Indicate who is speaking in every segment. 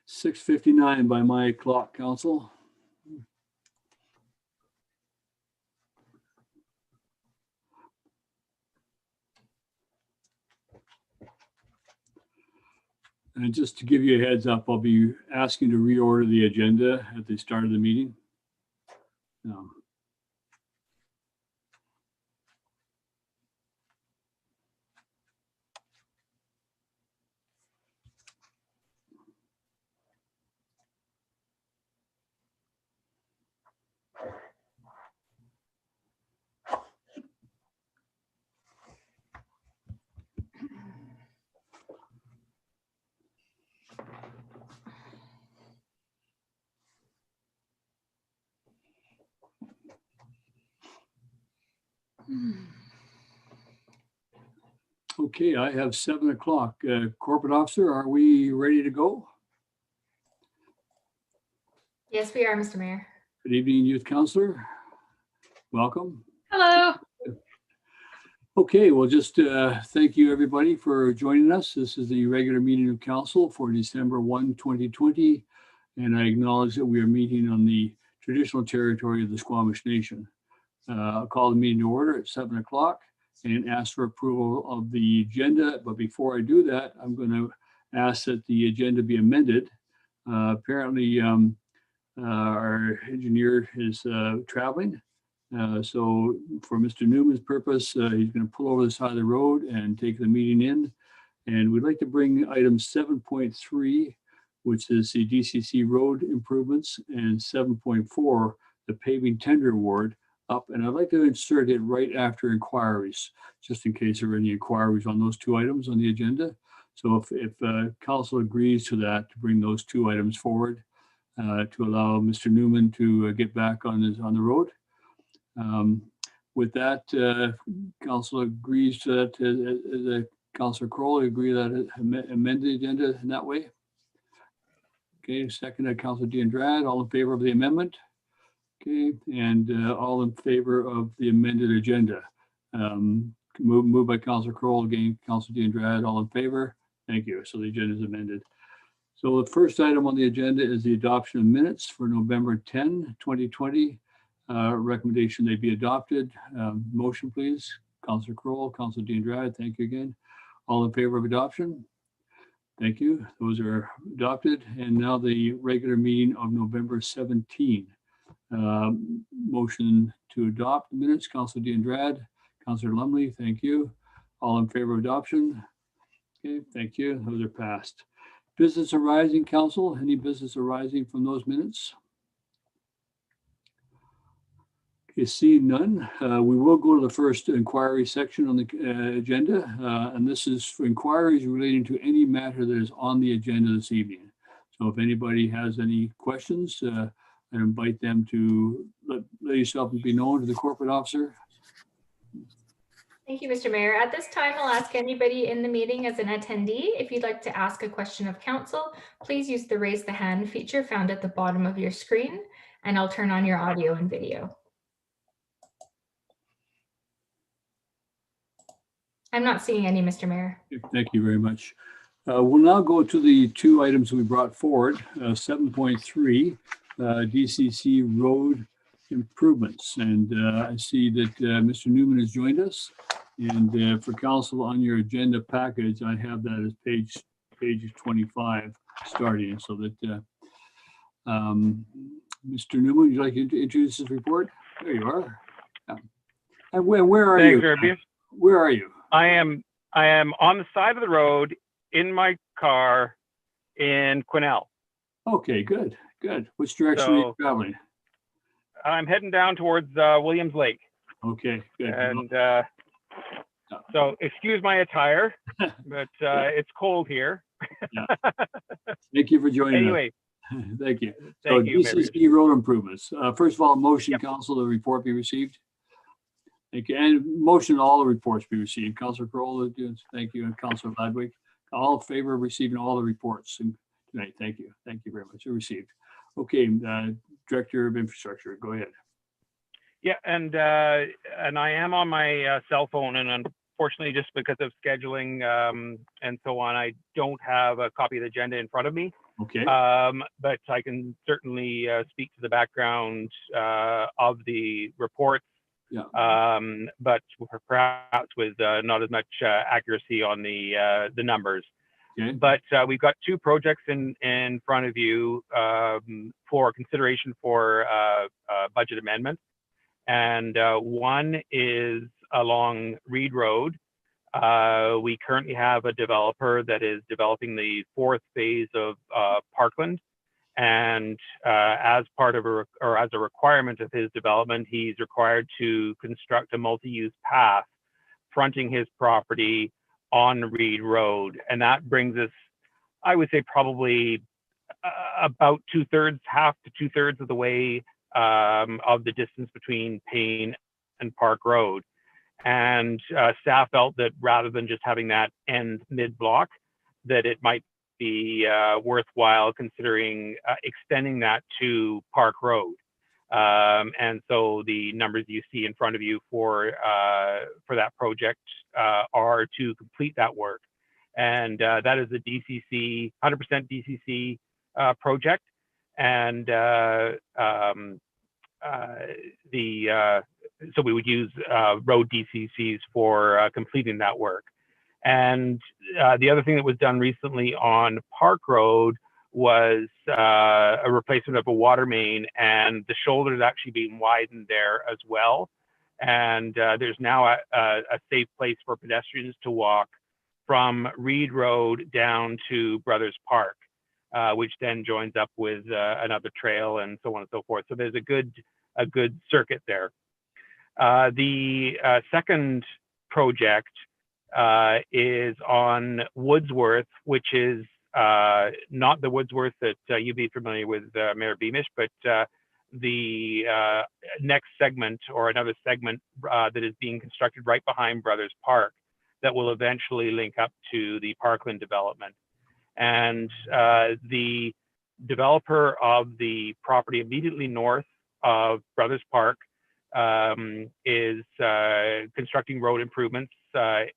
Speaker 1: 6:59 by my clock, Council. And just to give you a heads up, I'll be asking to reorder the agenda at the start of the meeting. Okay, I have 7 o'clock. Corporate Officer, are we ready to go?
Speaker 2: Yes, we are, Mr. Mayor.
Speaker 1: Good evening, Youth Councillor. Welcome.
Speaker 2: Hello.
Speaker 1: Okay, well, just thank you everybody for joining us. This is the regular meeting of Council for December 1, 2020. And I acknowledge that we are meeting on the traditional territory of the Squamish Nation. I'll call the meeting to order at 7 o'clock and ask for approval of the agenda. But before I do that, I'm going to ask that the agenda be amended. Apparently, our engineer is traveling. So for Mr. Newman's purpose, he's going to pull over the side of the road and take the meeting in. And we'd like to bring item 7.3, which is the DCC road improvements, and 7.4, the paving tender award, up. And I'd like to insert it right after inquiries, just in case there are any inquiries on those two items on the agenda. So if council agrees to that, to bring those two items forward, to allow Mr. Newman to get back on the road. With that, council agrees to that. Councillor Crowell agree that it amend the agenda in that way. Okay, second, Councillor D'Andrade, all in favor of the amendment? Okay, and all in favor of the amended agenda. Moved by Councillor Crowell, again, Councillor D'Andrade, all in favor? Thank you. So the agenda is amended. So the first item on the agenda is the adoption of minutes for November 10, 2020. Recommendation they be adopted. Motion, please. Councillor Crowell, Councillor D'Andrade, thank you again. All in favor of adoption? Thank you. Those are adopted. And now the regular meeting of November 17. Motion to adopt the minutes. Councillor D'Andrade, Councillor Lumley, thank you. All in favor of adoption? Okay, thank you. Those are passed. Business arising, council, any business arising from those minutes? Okay, seeing none, we will go to the first inquiry section on the agenda. And this is for inquiries relating to any matter that is on the agenda this evening. So if anybody has any questions, I invite them to let yourself be known to the corporate officer.
Speaker 2: Thank you, Mr. Mayor. At this time, I'll ask anybody in the meeting as an attendee, if you'd like to ask a question of council, please use the raise the hand feature found at the bottom of your screen, and I'll turn on your audio and video. I'm not seeing any, Mr. Mayor.
Speaker 1: Thank you very much. We'll now go to the two items we brought forward, 7.3, DCC road improvements. And I see that Mr. Newman has joined us. And for council, on your agenda package, I have that as page 25 starting, so that Mr. Newman, would you like to introduce this report? There you are. Yeah. And where are you?
Speaker 3: Thanks,
Speaker 1: Where are you?
Speaker 3: I am on the side of the road in my car in Quesnel.
Speaker 1: Okay, good. Which direction are you traveling?
Speaker 3: I'm heading down towards Williams Lake.
Speaker 1: Okay, good.
Speaker 3: And so excuse my attire, but it's cold here.
Speaker 1: Thank you for joining
Speaker 3: anyway,
Speaker 1: us. Thank you.
Speaker 3: Thank you,
Speaker 1: DCC road improvements. First of all, motion council, the report be received. Thank you. And motion all the reports be received. Councillor Crowell, thank you. And Councillor Ladwig, all in favor of receiving all the reports tonight. Thank you. Thank you very much. They're received. Okay, Director of Infrastructure, go ahead.
Speaker 3: Yeah, and I am on my cell phone, and unfortunately, just because of scheduling and so on, I don't have a copy of the agenda in front of me.
Speaker 1: Okay.
Speaker 3: but I can certainly speak to the background of the reports,
Speaker 1: Yeah.
Speaker 3: but perhaps with not as much accuracy on the numbers.
Speaker 1: Okay.
Speaker 3: But we've got two projects in front of you for consideration for budget amendment. And one is along Reed Road. We currently have a developer that is developing the fourth phase of Parkland. And as part of as a requirement of his development, he's required to construct a multi-use path fronting his property on Reed Road. And that brings us, I would say, probably about half to two-thirds of the way of the distance between Payne and Park Road. And staff felt that rather than just having that end mid-block, that it might be worthwhile considering extending that to Park Road. And so the numbers you see in front of you for that project are to complete that work. And that is a DCC, 100% DCC project. And so we would use road DCCs for completing that work. And the other thing that was done recently on Park Road was a replacement of a water main, and the shoulder is actually being widened there as well. And there's now a safe place for pedestrians to walk from Reed Road down to Brothers Park, which then joins up with another trail and so on and so forth. So there's a good circuit there. The second project is on Woodsworth, which is not the Woodsworth that you'd be familiar with, Mayor Beamish, but the next segment, or another segment that is being constructed right behind Brothers Park, that will eventually link up to the Parkland development. And the developer of the property immediately north of Brothers Park is constructing road improvements as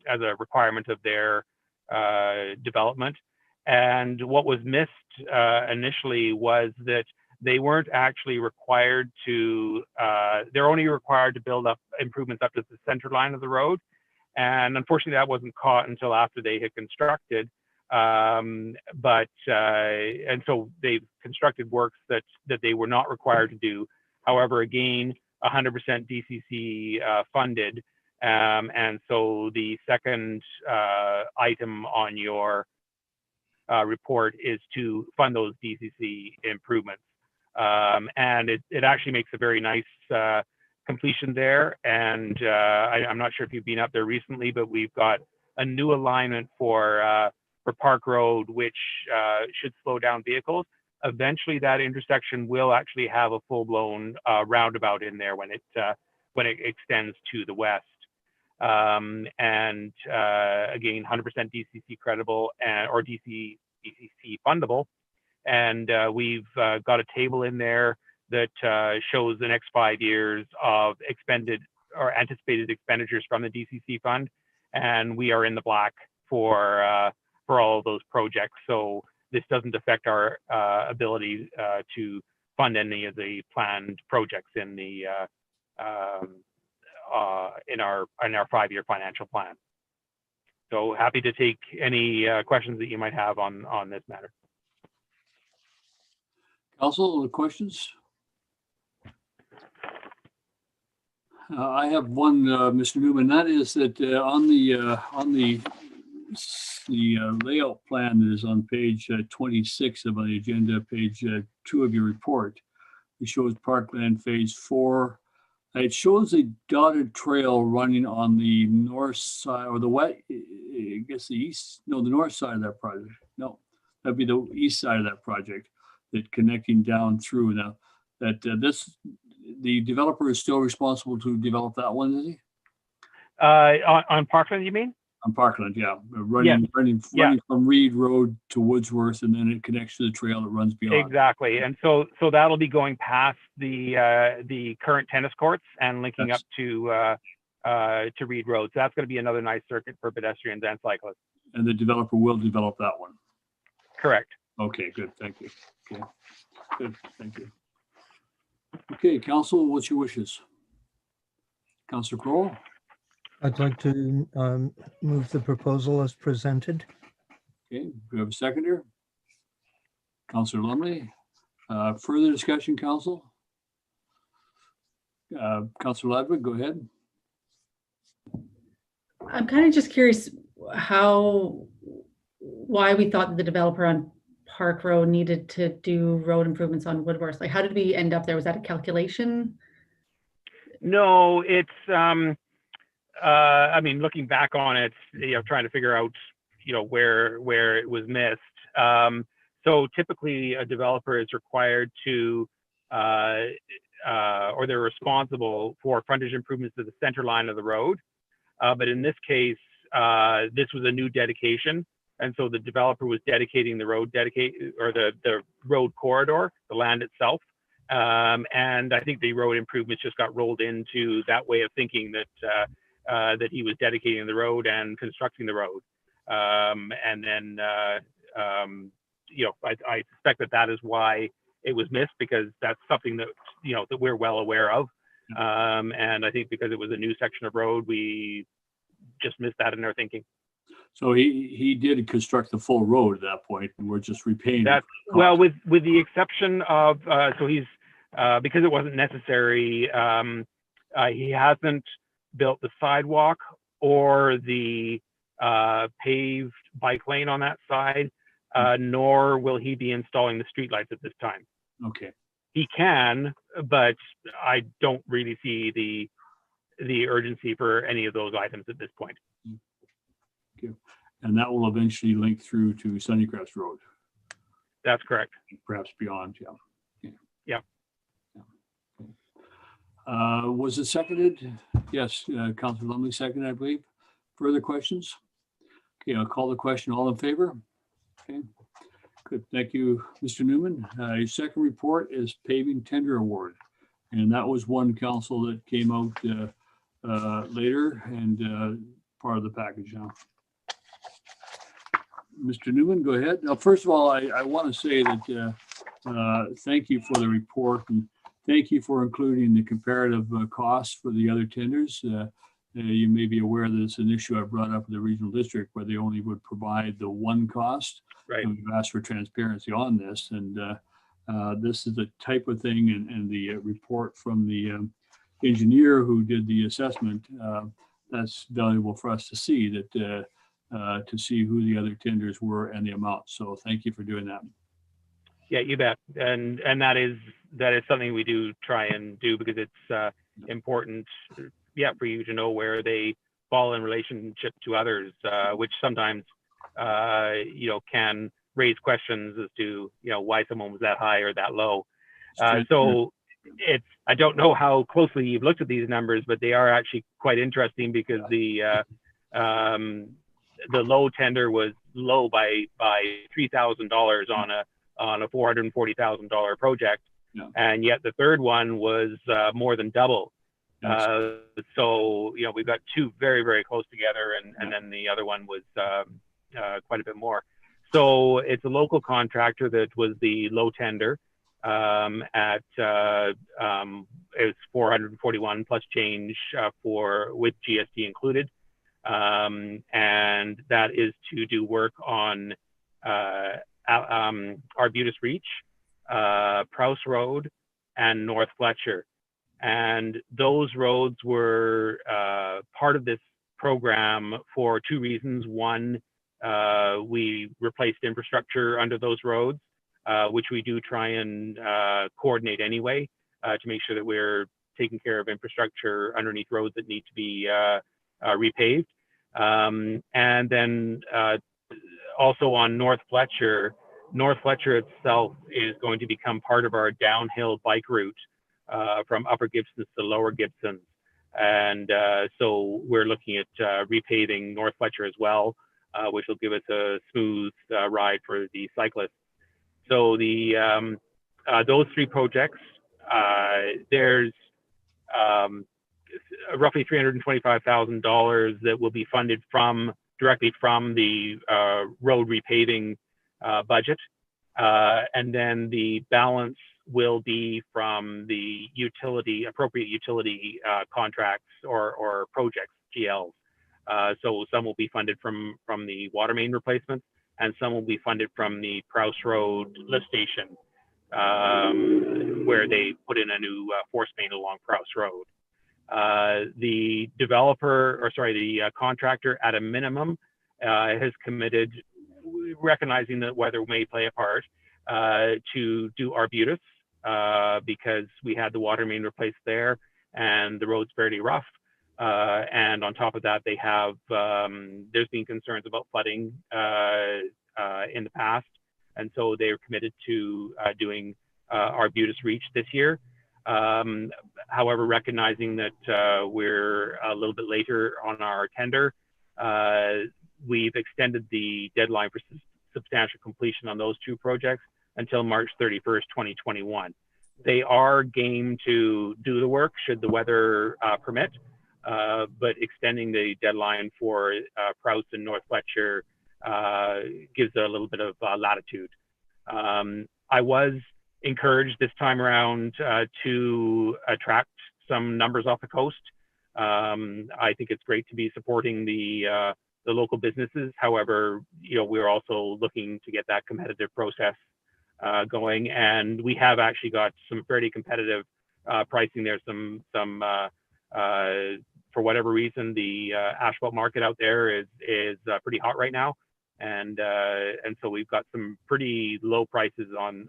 Speaker 3: a requirement of their development. And what was missed initially was that they weren't actually required to, they're only required to build up improvements up to the center line of the road. And unfortunately, that wasn't caught until after they had constructed. And so they've constructed works that they were not required to do. However, again, 100% DCC funded. And so the second item on your report is to fund those DCC improvements. And it actually makes a very nice completion there. And I'm not sure if you've been up there recently, but we've got a new alignment for Park Road, which should slow down vehicles. Eventually, that intersection will actually have a full-blown roundabout in there when it extends to the west. And again, 100% DCC credible or DCC fundable. And we've got a table in there that shows the next 5 years of expended or anticipated expenditures from the DCC fund, and we are in the black for all of those projects. So this doesn't affect our ability to fund any of the planned projects in the in our 5-year financial plan. So happy to take any questions that you might have on this matter.
Speaker 1: Council, questions? I have one, Mr. Newman. That is that on the layout plan that is on page 26 of the agenda, page 2 of your report, it shows Parkland Phase 4. It shows a dotted trail running on the north side, or the west, I guess the east, no, the north side of that project. No, that'd be the east side of that project, that connecting down through. Now, that the developer is still responsible to develop that one, is he?
Speaker 3: On Parkland, you mean?
Speaker 1: On Parkland, yeah. Running from Reed Road to Woodsworth, and then it connects to the trail that runs beyond.
Speaker 3: Exactly. And so that'll be going past the current tennis courts and linking up to Reed Road. So that's going to be another nice circuit for pedestrians and cyclists.
Speaker 1: And the developer will develop that one.
Speaker 3: Correct.
Speaker 1: Okay, good, thank you. Okay, good, thank you. Okay, council, what's your wishes? Councillor Crowell?
Speaker 4: I'd like to move the proposal as presented.
Speaker 1: Okay, do we have a seconder? Councillor Lumley. Further discussion, council? Councillor Ludwig, go ahead.
Speaker 5: I'm kind of just curious why we thought the developer on Park Road needed to do road improvements on Woodworth. Like, how did we end up there? Was that a calculation?
Speaker 3: No, it's, I mean, looking back on it, trying to figure out, where it was missed. So typically a developer is required to, or they're responsible for frontage improvements to the center line of the road. But in this case, this was a new dedication. And so the developer was dedicating the road the road corridor, the land itself. And I think the road improvements just got rolled into that way of thinking that he was dedicating the road and constructing the road. And then, I suspect that is why it was missed, because that's something that, that we're well aware of. And I think because it was a new section of road, we just missed that in our thinking.
Speaker 1: So he did construct the full road at that point, and we're just repaying
Speaker 3: that. Well, with the exception of, so he's, because it wasn't necessary, he hasn't built the sidewalk or the paved bike lane on that side, nor will he be installing the streetlights at this time.
Speaker 1: Okay.
Speaker 3: He can, but I don't really see the urgency for any of those items at this point.
Speaker 1: Thank you. And that will eventually link through to Sunnycrest Road.
Speaker 3: That's correct.
Speaker 1: Perhaps beyond, yeah.
Speaker 3: Yeah.
Speaker 1: Was it seconded? Yes, Councillor Lumley seconded, I believe. Further questions? Okay, I'll call the question. All in favor? Okay, good. Thank you, Mr. Newman. Your second report is paving tender award. And that was one, council, that came out later and part of the package now. Mr. Newman, go ahead. Now, first of all, I want to say that thank you for the report, and thank you for including the comparative costs for the other tenders. You may be aware that it's an issue I brought up in the regional district where they only would provide the one cost.
Speaker 3: Right.
Speaker 1: And we've asked for transparency on this, and this is the type of thing, and the report from the engineer who did the assessment, that's valuable for us to see that to see who the other tenders were and the amount. So thank you for doing that.
Speaker 3: Yeah, you bet. And that is something we do try and do, because it's important, for you to know where they fall in relationship to others, which sometimes can raise questions as to why someone was that high or that low. So I don't know how closely you've looked at these numbers, but they are actually quite interesting, because the low tender was low by $3,000 on a $440,000 project, and yet the third one was more than double. So we've got two very, very close together, and then the other one was quite a bit more. So it's a local contractor that was the low tender at it was 441 plus change with GST included. And that is to do work on Arbutus Reach, Prowse Road, and North Fletcher. And those roads were part of this program for two reasons. One, we replaced infrastructure under those roads, which we do try and coordinate anyway to make sure that we're taking care of infrastructure underneath roads that need to be repaved. And then also on North Fletcher itself is going to become part of our downhill bike route from Upper Gibsons to Lower Gibsons. And so we're looking at repaving North Fletcher as well, which will give us a smooth ride for the cyclists. So those three projects, there's roughly $325,000 that will be funded directly from the road repaving budget. And then the balance will be from the appropriate utility contracts or projects, GLs. So some will be funded from the water main replacements, and some will be funded from the Prowse Road lift station, where they put in a new force main along Prowse Road. The contractor at a minimum has committed, recognizing that weather may play a part, to do Arbutus, because we had the water main replaced there and the road's fairly rough. And on top of that, they have, there's been concerns about flooding in the past. And so they're committed to doing Arbutus Reach this year. However, recognizing that we're a little bit later on our tender, we've extended the deadline for substantial completion on those two projects until March 31st, 2021. They are game to do the work should the weather permit, but extending the deadline for Prowse and North Fletcher gives a little bit of latitude. I was encouraged this time around to attract some numbers off the coast. I think it's great to be supporting the local businesses. However, we're also looking to get that competitive process going, and we have actually got some fairly competitive pricing there. For whatever reason, the asphalt market out there is pretty hot right now, and so we've got some pretty low prices on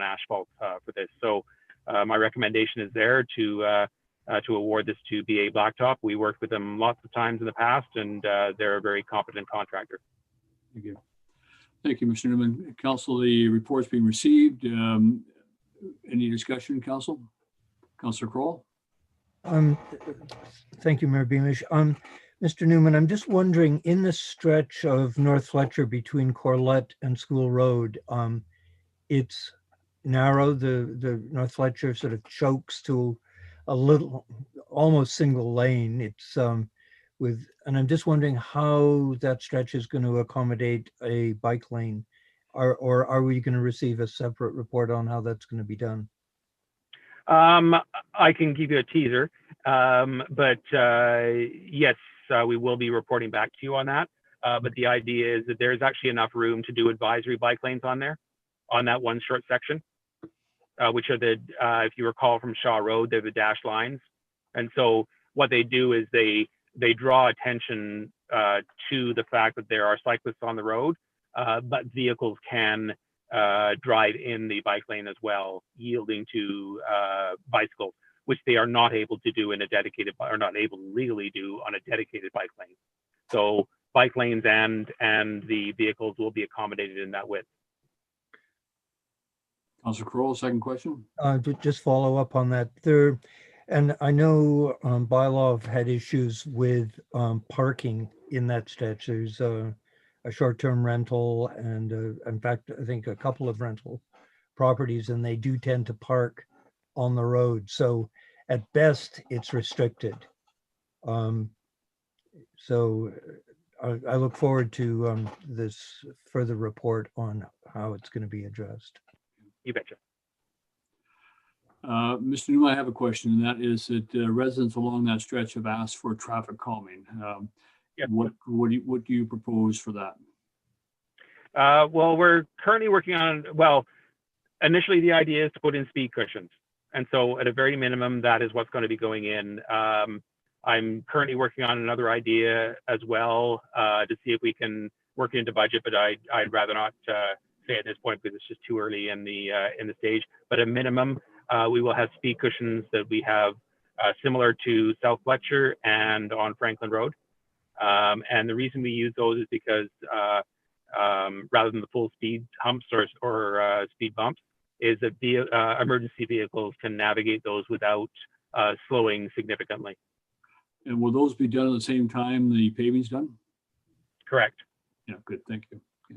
Speaker 3: asphalt for this. So my recommendation is there to award this to BA Blacktop. We worked with them lots of times in the past, and they're a very competent contractor.
Speaker 1: Thank you. Thank you, Mr. Newman. Council, the report's being received. Any discussion, Council? Councillor Kroll?
Speaker 4: Thank you, Mayor Beamish. Mr. Newman, I'm just wondering, in the stretch of North Fletcher between Corlett and School Road, it's narrow. The North Fletcher sort of chokes to a little, almost single lane. It's and I'm just wondering how that stretch is going to accommodate a bike lane, or are we going to receive a separate report on how that's going to be done?
Speaker 3: I can give you a teaser, but yes, we will be reporting back to you on that. But the idea is that there's actually enough room to do advisory bike lanes on there, on that one short section, which are the, if you recall from Shaw Road, they're the dashed lines. And so what they do is they draw attention to the fact that there are cyclists on the road, but vehicles can drive in the bike lane as well, yielding to bicycles, which they are not able to do in a dedicated, or not able to legally do on a dedicated bike lane. So bike lanes and the vehicles will be accommodated in that width.
Speaker 1: Councillor Kroll, second question.
Speaker 4: To just follow up on that, and I know bylaw have had issues with parking in that stretch. There's a short-term rental and in fact, I think a couple of rental properties, and they do tend to park on the road. So at best, it's restricted. So I look forward to this further report on how it's going to be addressed.
Speaker 3: You betcha.
Speaker 1: Mr. Newman, I have a question, and that is that residents along that stretch have asked for traffic calming.
Speaker 3: Yep.
Speaker 1: What do you propose for that?
Speaker 3: Well, we're currently working on, initially the idea is to put in speed cushions. And so at a very minimum, that is what's going to be going in. I'm currently working on another idea as well to see if we can work into budget, but I'd rather not say at this point because it's just too early in the stage. But at minimum, we will have speed cushions that we have similar to South Fletcher and on Franklin Road. And the reason we use those is because rather than the full speed humps or speed bumps, is that the emergency vehicles can navigate those without slowing significantly.
Speaker 1: And will those be done at the same time the paving's done?
Speaker 3: Correct.
Speaker 1: Yeah, good, thank you. Yeah.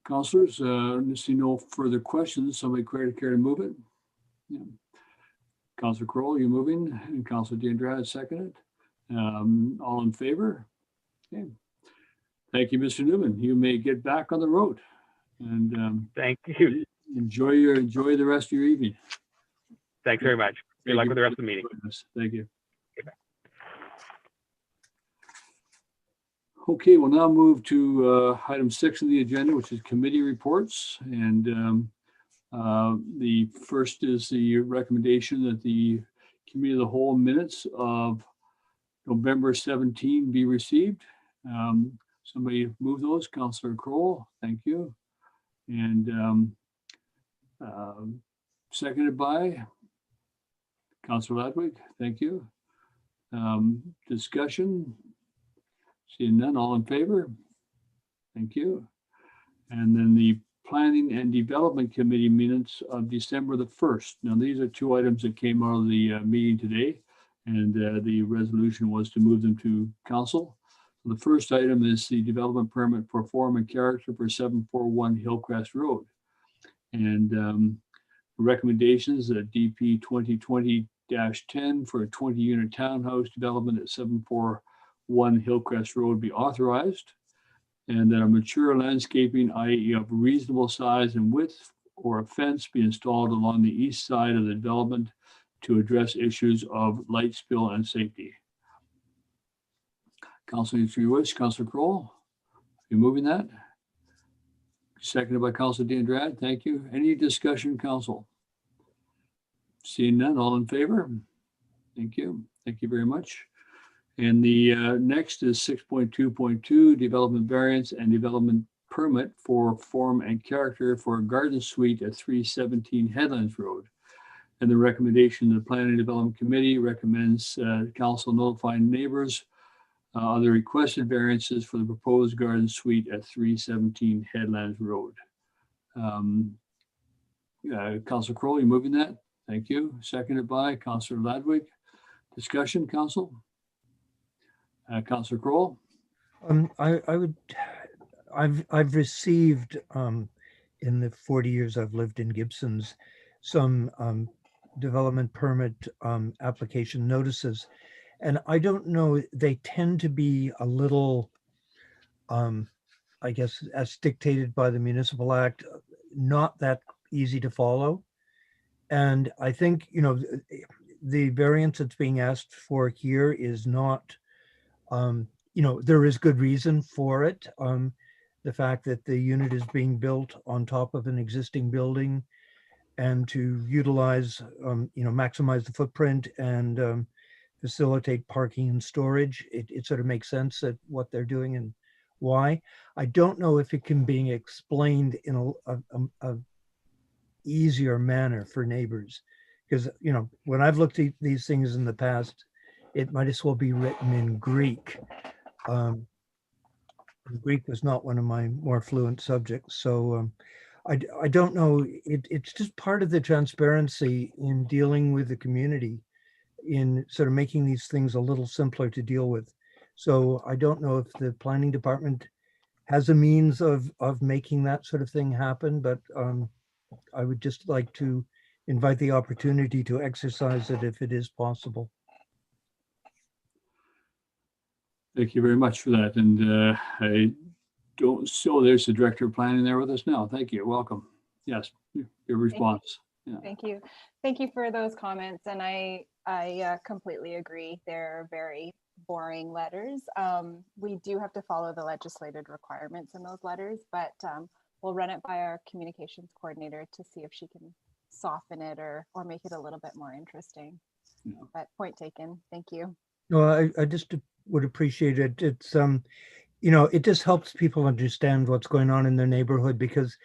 Speaker 1: Councillors, I see no further questions. Somebody care to move it? Yeah. Councillor Kroll, you moving? And Councillor D'Andrade seconded. All in favor? Okay. Thank you, Mr. Newman. You may get back on the road and
Speaker 3: Thank you.
Speaker 1: enjoy the rest of your evening.
Speaker 3: Thanks very much. Good
Speaker 1: Thank
Speaker 3: luck
Speaker 1: you
Speaker 3: with the rest of the
Speaker 1: for
Speaker 3: meeting.
Speaker 1: joining us. Thank you. Okay, we'll now move to item 6 of the agenda, which is committee reports. And the first is the recommendation that the committee of the whole minutes of November 17 be received. Somebody move those, Councillor Kroll, thank you. And seconded by Councillor Ladwig, thank you. Discussion, seeing none, all in favor? Thank you. And then the Planning and Development Committee minutes of December the 1st. Now, these are 2 items that came out of the meeting today, and the resolution was to move them to council. The first item is the development permit for form and character for 741 Hillcrest Road. And recommendations that DP 2020-10 for a 20-unit townhouse development at 741 Hillcrest Road be authorized, and that a mature landscaping, i.e. of reasonable size and width, or a fence be installed along the east side of the development to address issues of light spill and safety. Councilor, if you wish, Councilor Kroll, you moving that? Seconded by Councilor D'Andrade. Thank you. Any discussion, council? Seeing none, all in favor? Thank you. Thank you very much. And the next is 6.2.2, development variance and development permit for form and character for a garden suite at 317 Headlands Road. And the recommendation of the Planning and Development Committee recommends council notify neighbors of the requested variances for the proposed garden suite at 317 Headlands Road. Councilor Kroll, you moving that? Thank you. Seconded by Councilor Ladwig. Discussion, council? Councilor Kroll?
Speaker 4: I've received in the 40 years I've lived in Gibsons some development permit application notices, and I don't know, they tend to be a little I guess as dictated by the Municipal Act, not that easy to follow. And I think, you know, the variance that's being asked for here is not, you know, there is good reason for it. The fact that the unit is being built on top of an existing building and to utilize, you know, maximize the footprint and facilitate parking and storage, it sort of makes sense at what they're doing and why. I don't know if it can be explained in a easier manner for neighbors, because, you know, when I've looked at these things in the past, it might as well be written in Greek. Greek was not one of my more fluent subjects, so I don't know. It's just part of the transparency in dealing with the community, in sort of making these things a little simpler to deal with. So I don't know if the planning department has a means of making that sort of thing happen, but I would just like to invite the opportunity to exercise it if it is possible.
Speaker 1: Thank you very much for that. And I don't, so there's the Director of Planning there with us now. Thank you. Welcome. Yes, your response. Yeah.
Speaker 6: Thank you. Thank you for those comments. And I completely agree. They're very boring letters. We do have to follow the legislated requirements in those letters, but we'll run it by our communications coordinator to see if she can soften it or make it a little bit more interesting. Yeah. But point taken. Thank you.
Speaker 4: No, I just would appreciate it. It's you know, it just helps people understand what's going on in their neighborhood, because,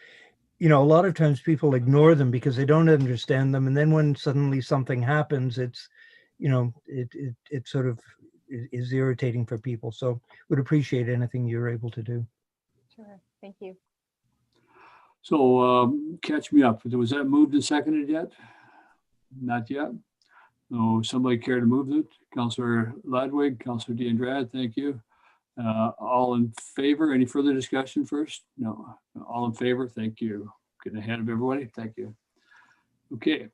Speaker 4: you know, a lot of times people ignore them because they don't understand them, and then when suddenly something happens, it's, you know, it sort of is irritating for people. So would appreciate anything you're able to do.
Speaker 6: Sure. Thank you.
Speaker 1: So catch me up. Was that moved and seconded yet? Not yet. No, somebody care to move it? Councillor Ladwig, Councillor D'Andrade, thank you. All in favor? Any further discussion first? No. All in favor? Thank you. Getting ahead of everybody. Thank you. Okay.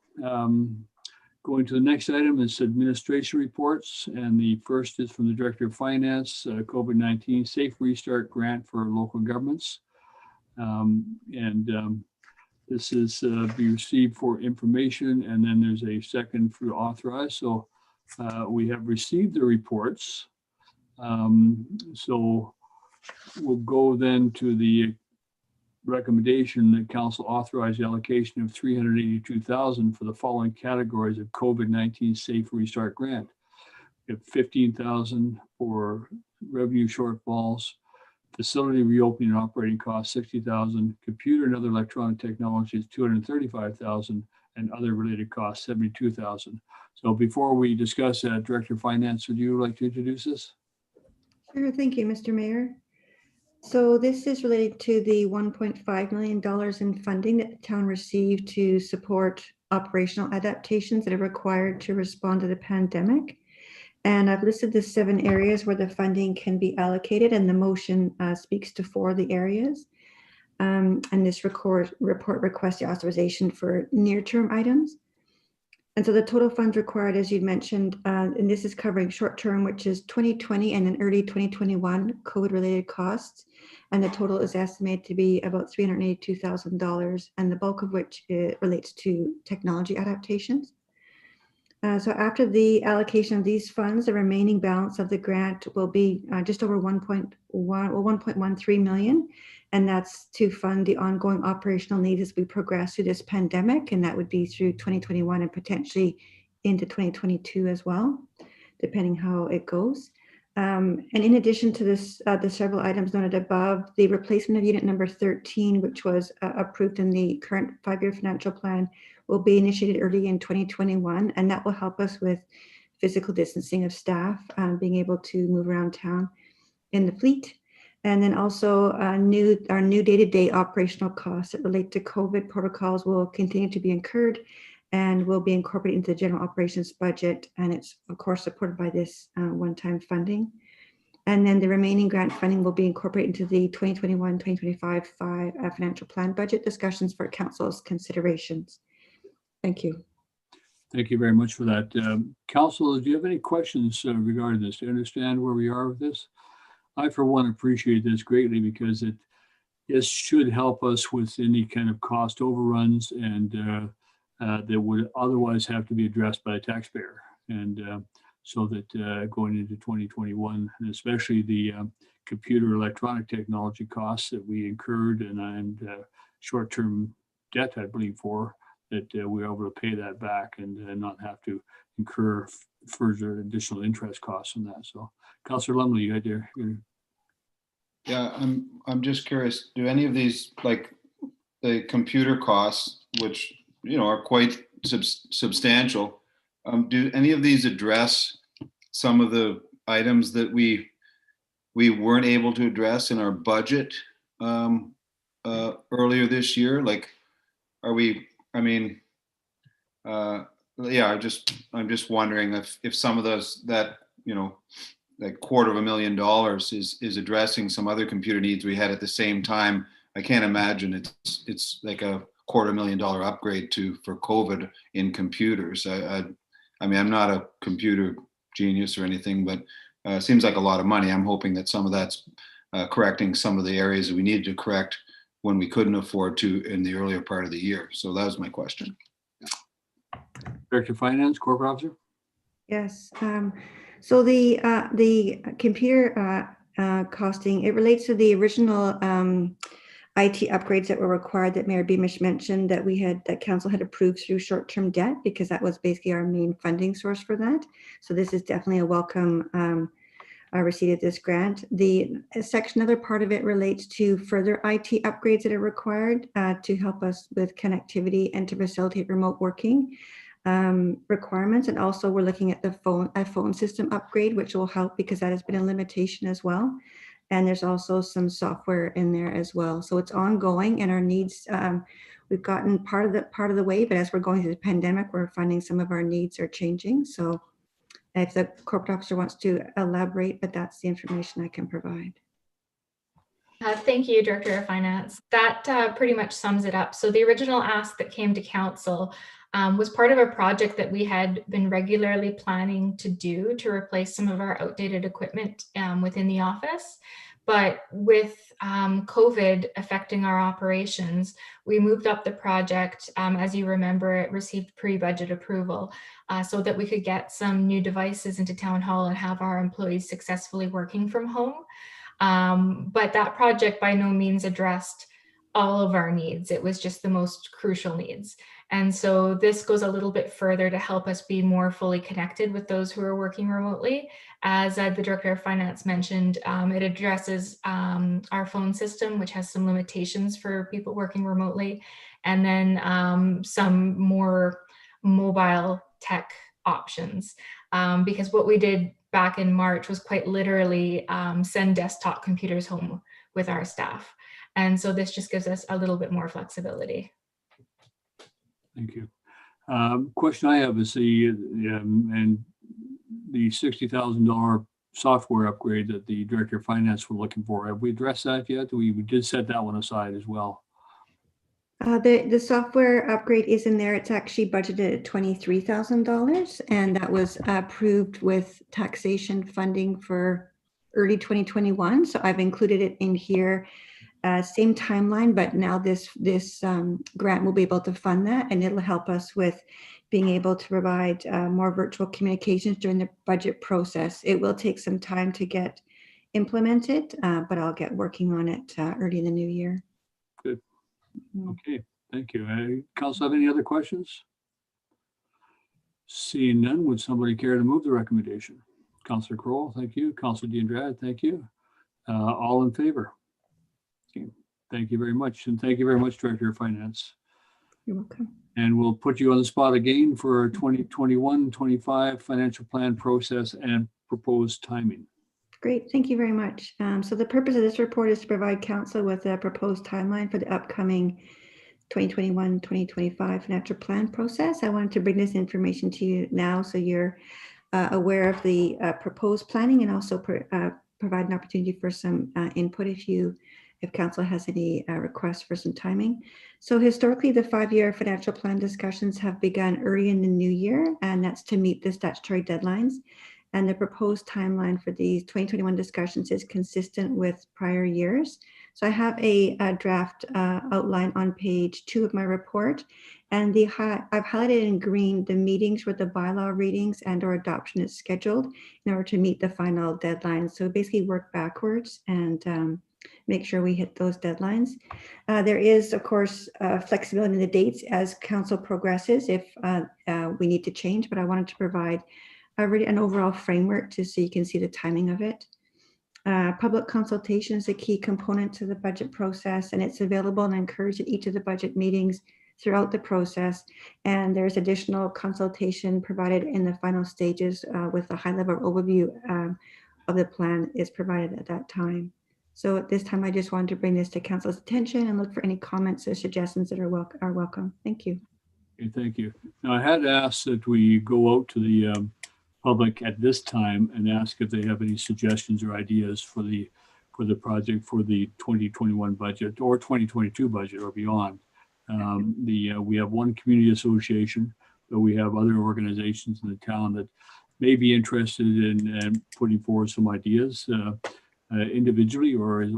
Speaker 1: Going to the next item is administration reports, and the first is from the Director of Finance, COVID-19 Safe Restart Grant for local governments. This is be received for information, and then there's a second for authorize. So we have received the reports. So we'll go then to the recommendation that council authorize the allocation of $382,000 for the following categories of COVID-19 Safe Restart Grant. We have $15,000 for revenue shortfalls, facility reopening and operating costs $60,000, computer and other electronic technologies $235,000, and other related costs $72,000. So before we discuss that, Director of Finance, would you like to introduce this?
Speaker 7: Sure, thank you, Mr. Mayor. So this is related to the $1.5 million in funding that the town received to support operational adaptations that are required to respond to the pandemic. And I've listed the 7 areas where the funding can be allocated, and the motion speaks to 4 of the areas. And this report requests the authorization for near-term items. And so the total funds required, as you mentioned, and this is covering short-term, which is 2020 and then early 2021 COVID-related costs. And the total is estimated to be about $382,000, and the bulk of which relates to technology adaptations. So after the allocation of these funds, the remaining balance of the grant will be just over 1.13 million. And that's to fund the ongoing operational needs as we progress through this pandemic. And that would be through 2021 and potentially into 2022 as well, depending how it goes. And in addition to this, the several items noted above, the replacement of unit number 13, which was approved in the current 5-year financial plan, will be initiated early in 2021. And that will help us with physical distancing of staff, being able to move around town in the fleet. And then also our new day-to-day operational costs that relate to COVID protocols will continue to be incurred and will be incorporated into the general operations budget. And it's of course supported by this one-time funding. And then the remaining grant funding will be incorporated into the 2021-2025 financial plan budget discussions for council's considerations. Thank you.
Speaker 1: Thank you very much for that. Council, do you have any questions regarding this? Do you understand where we are with this? I, for one, appreciate this greatly because it should help us with any kind of cost overruns and that would otherwise have to be addressed by the taxpayer. And so that going into 2021, and especially the computer electronic technology costs that we incurred and short-term debt, I believe, for that we're able to pay that back and not have to incur further additional interest costs on that. So, Councillor Lumley, you had your.
Speaker 8: Yeah, I'm just curious. Do any of these, like the computer costs, which are quite substantial, do any of these address some of the items that we weren't able to address in our budget earlier this year? Like, are we? I mean, yeah. I'm just wondering if some of those that like $250,000 is addressing some other computer needs we had at the same time. I can't imagine it's like a $250,000 upgrade for COVID in computers. I mean, I'm not a computer genius or anything, but it seems like a lot of money. I'm hoping that some of that's correcting some of the areas that we needed to correct when we couldn't afford to in the earlier part of the year. So that was my question.
Speaker 1: Director of Finance, Corporate Officer.
Speaker 7: Yes. So the computer costing, it relates to the original IT upgrades that were required that Mayor Beamish mentioned that council had approved through short-term debt, because that was basically our main funding source for that. So this is definitely a welcome receipt of this grant. The other part of it relates to further IT upgrades that are required to help us with connectivity and to facilitate remote working requirements. And also we're looking at a phone system upgrade, which will help because that has been a limitation as well. And there's also some software in there as well. So it's ongoing, and our needs, we've gotten part of the way, but as we're going through the pandemic, we're finding some of our needs are changing. So if the corporate officer wants to elaborate, but that's the information I can provide.
Speaker 2: Thank you, Director of Finance. That pretty much sums it up. So the original ask that came to council was part of a project that we had been regularly planning to do to replace some of our outdated equipment within the office. But with COVID affecting our operations, we moved up the project. As you remember, it received pre-budget approval so that we could get some new devices into Town Hall and have our employees successfully working from home. But that project by no means addressed all of our needs. It was just the most crucial needs. And so this goes a little bit further to help us be more fully connected with those who are working remotely. As the Director of Finance mentioned, it addresses our phone system, which has some limitations for people working remotely, and then some more mobile tech options. Because what we did back in March was quite literally send desktop computers home with our staff. And so this just gives us a little bit more flexibility.
Speaker 1: Thank you. Question I have is the $60,000 software upgrade that the Director of Finance were looking for. Have we addressed that yet? We did set that one aside as well.
Speaker 7: The software upgrade is in there. It's actually budgeted at $23,000, and that was approved with taxation funding for early 2021. So I've included it in here. Same timeline, but now this grant will be able to fund that, and it'll help us with being able to provide more virtual communications during the budget process. It will take some time to get implemented, but I'll get working on it early in the new year.
Speaker 1: Good. Okay, thank you. Council, have any other questions? Seeing none, would somebody care to move the recommendation? Councillor Crowell, thank you. Councillor D'Andrade, thank you. All in favor? Okay. Thank you very much. And thank you very much, Director of Finance.
Speaker 7: You're welcome.
Speaker 1: And we'll put you on the spot again for 2021-25 financial plan process and proposed timing.
Speaker 7: Great, thank you very much. So the purpose of this report is to provide council with a proposed timeline for the upcoming 2021-2025 financial plan process. I wanted to bring this information to you now so you're aware of the proposed planning, and also provide an opportunity for some input if council has any requests for some timing. So historically, the 5-year financial plan discussions have begun early in the new year, and that's to meet the statutory deadlines. And the proposed timeline for these 2021 discussions is consistent with prior years. So I have a draft outline on page 2 of my report, and I've highlighted in green the meetings where the bylaw readings and or adoption is scheduled in order to meet the final deadlines. So basically work backwards and make sure we hit those deadlines. There is, of course, flexibility in the dates as council progresses if we need to change, but I wanted to provide an overall framework so you can see the timing of it. Public consultation is a key component to the budget process, and it's available and encouraged at each of the budget meetings throughout the process. And there's additional consultation provided in the final stages with a high-level overview of the plan is provided at that time. So at this time, I just wanted to bring this to council's attention and look for any comments or suggestions that are welcome. Thank you.
Speaker 1: Okay, thank you. Now, I had asked that we go out to the public at this time and ask if they have any suggestions or ideas for the project for the 2021 budget or 2022 budget or beyond. We have one community association, but we have other organizations in the town that may be interested in putting forward some ideas individually or as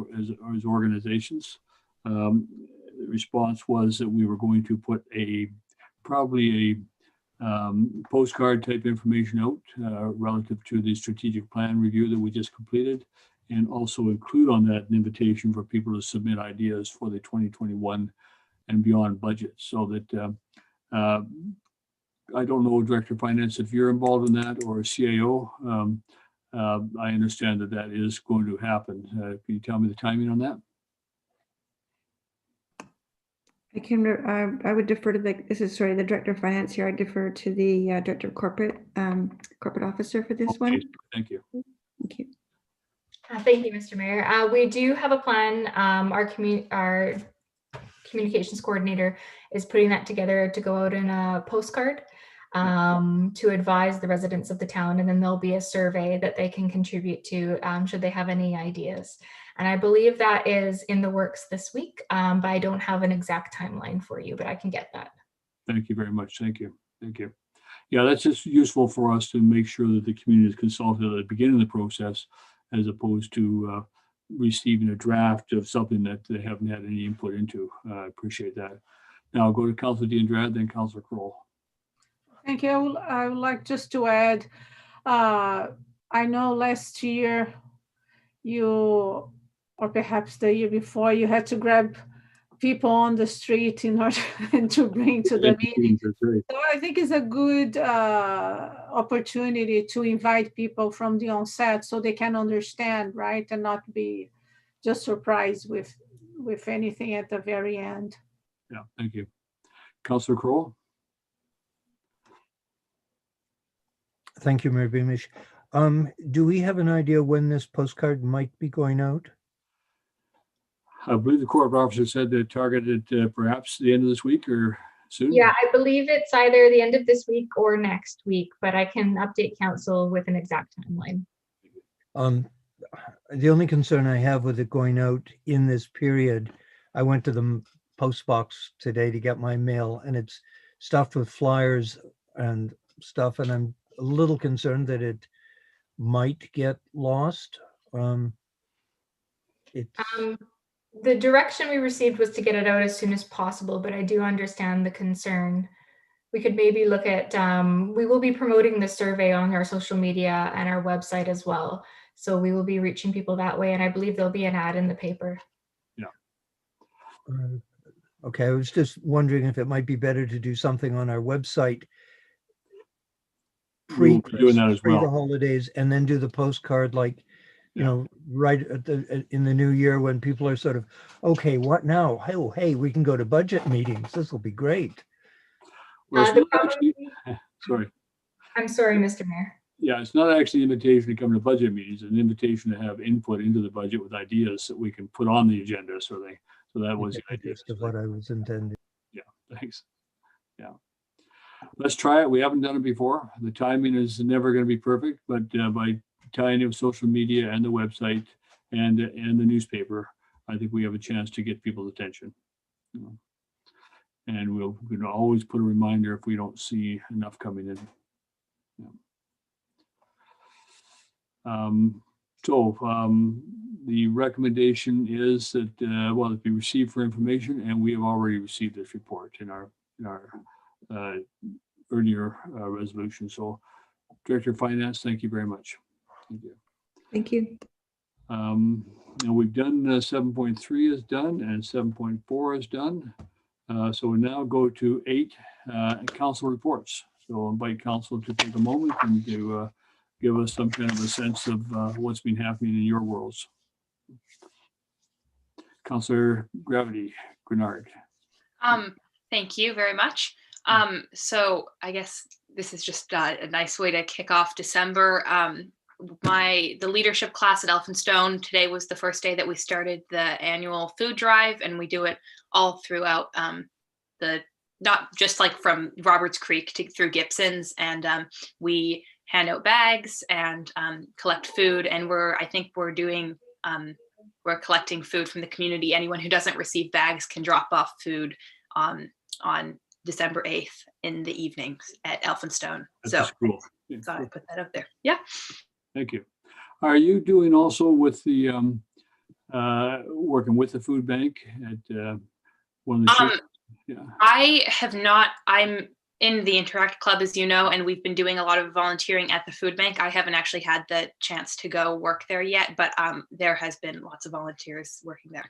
Speaker 1: organizations. The response was that we were going to put probably a postcard type information out relative to the strategic plan review that we just completed, and also include on that an invitation for people to submit ideas for the 2021 and beyond budget. So that I don't know, Director of Finance, if you're involved in that or CAO. I understand that is going to happen. Can you tell me the timing on that?
Speaker 7: I would defer to the Director of Finance here. I defer to the Director of Corporate Officer for this one.
Speaker 1: Thank you.
Speaker 7: Thank you.
Speaker 2: Thank you, Mr. Mayor. We do have a plan. Our communications coordinator is putting that together to go out in a postcard to advise the residents of the town, and then there'll be a survey that they can contribute to should they have any ideas. And I believe that is in the works this week, but I don't have an exact timeline for you, but I can get that.
Speaker 1: Thank you very much. Thank you. Thank you. Yeah, that's just useful for us to make sure that the community is consulted at the beginning of the process, as opposed to receiving a draft of something that they haven't had any input into. I appreciate that. Now I'll go to Councilor DeAndrade, then Councilor Kroll.
Speaker 9: Thank you. I would like just to add, I know last year you, or perhaps the year before, you had to grab people on the street in order to bring to the meeting. So I think it's a good opportunity to invite people from the onset so they can understand, right, and not be just surprised with anything at the very end.
Speaker 1: Yeah, thank you. Councilor Kroll.
Speaker 4: Thank you, Mayor Beamish. Do we have an idea when this postcard might be going out?
Speaker 1: I believe the court officer said they targeted perhaps the end of this week or soon.
Speaker 2: Yeah, I believe it's either the end of this week or next week, but I can update council with an exact timeline.
Speaker 4: The only concern I have with it going out in this period, I went to the post box today to get my mail, and it's stuffed with flyers and stuff, and I'm a little concerned that it might get lost.
Speaker 2: The direction we received was to get it out as soon as possible, but I do understand the concern. We could maybe look at, we will be promoting the survey on our social media and our website as well. So we will be reaching people that way. And I believe there'll be an ad in the paper.
Speaker 1: Yeah.
Speaker 4: Okay, I was just wondering if it might be better to do something on our website
Speaker 1: We'll be doing that as
Speaker 4: pre
Speaker 1: well.
Speaker 4: the holidays, and then do the postcard like, you know, right at in the new year when people are sort of, okay, what now? Oh, hey, we can go to budget meetings. This will be great.
Speaker 1: Well, it's not actually, sorry.
Speaker 2: I'm sorry, Mr. Mayor.
Speaker 1: Yeah, it's not actually an invitation to come to budget meetings. It's an invitation to have input into the budget with ideas that we can put on the agenda. So that was the idea.
Speaker 4: Of what I was intending.
Speaker 1: Yeah, thanks. Yeah. Let's try it. We haven't done it before. The timing is never going to be perfect, but by tying it with social media and the website and the newspaper, I think we have a chance to get people's attention. You know. And we can always put a reminder if we don't see enough coming in. Yeah. The recommendation is that well, it be received for information, and we have already received this report in our earlier resolution. So, Director of Finance, thank you very much. Thank you.
Speaker 7: Thank you.
Speaker 1: And we've done 7.3 is done, and 7.4 is done. So we now go to 8 council reports. So I'll invite council to take a moment and to give us some kind of a sense of what's been happening in your worlds. Councillor Grenard.
Speaker 10: Thank you very much. So I guess this is just a nice way to kick off December. The leadership class at Elphinstone, today was the first day that we started the annual food drive, and we do it all throughout not just like from Roberts Creek through Gibsons, and we hand out bags and collect food, and I think we're collecting food from the community. Anyone who doesn't receive bags can drop off food on December 8th in the evenings at Elphinstone. So
Speaker 1: cool.
Speaker 10: Thought I'd put that out there. Yeah.
Speaker 1: Thank you. Are you doing also with the working with the food bank at one of the churches? Yeah.
Speaker 10: I have not. I'm in the Interact Club, as you know, and we've been doing a lot of volunteering at the food bank. I haven't actually had the chance to go work there yet, but there has been lots of volunteers working there.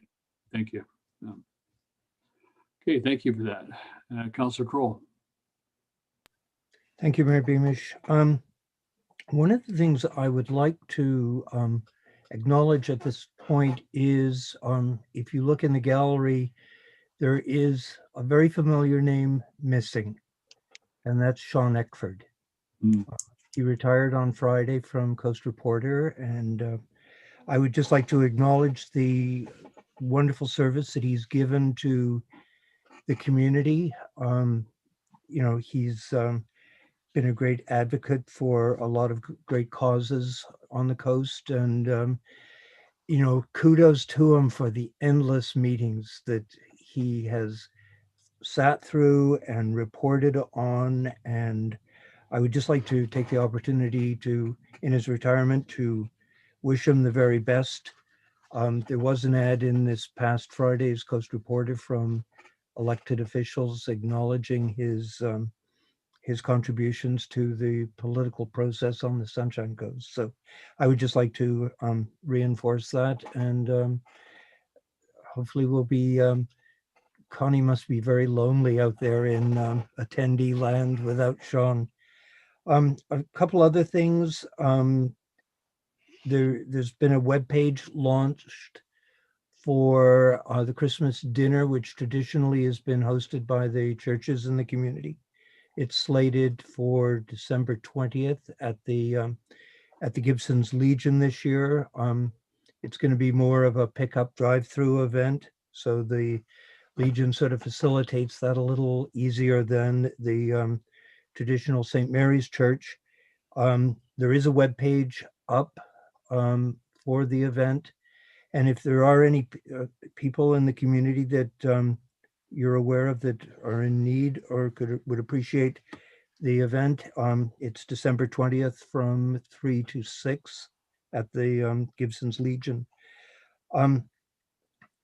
Speaker 1: Thank you. Okay, thank you for that. Councillor Kroll.
Speaker 4: Thank you, Mayor Beamish. One of the things I would like to acknowledge at this point is if you look in the gallery, there is a very familiar name missing, and that's Sean Eckford. He retired on Friday from Coast Reporter, and I would just like to acknowledge the wonderful service that he's given to the community. He's been a great advocate for a lot of great causes on the coast, and kudos to him for the endless meetings that he has sat through and reported on, and I would just like to take the opportunity to, in his retirement, to wish him the very best. There was an ad in this past Friday's Coast Reporter from elected officials acknowledging his contributions to the political process on the Sunshine Coast. So I would just like to reinforce that, and hopefully we'll be, Connie must be very lonely out there in attendee land without Sean. A couple other things. There's been a webpage launched for the Christmas dinner, which traditionally has been hosted by the churches in the community. It's slated for December 20th at the Gibsons Legion this year. It's going to be more of a pickup drive-through event, so the Legion sort of facilitates that a little easier than the traditional St. Mary's Church. There is a web page up for the event, and if there are any people in the community that you're aware of that are in need or would appreciate the event, it's December 20th from 3 to 6 at the Gibsons Legion.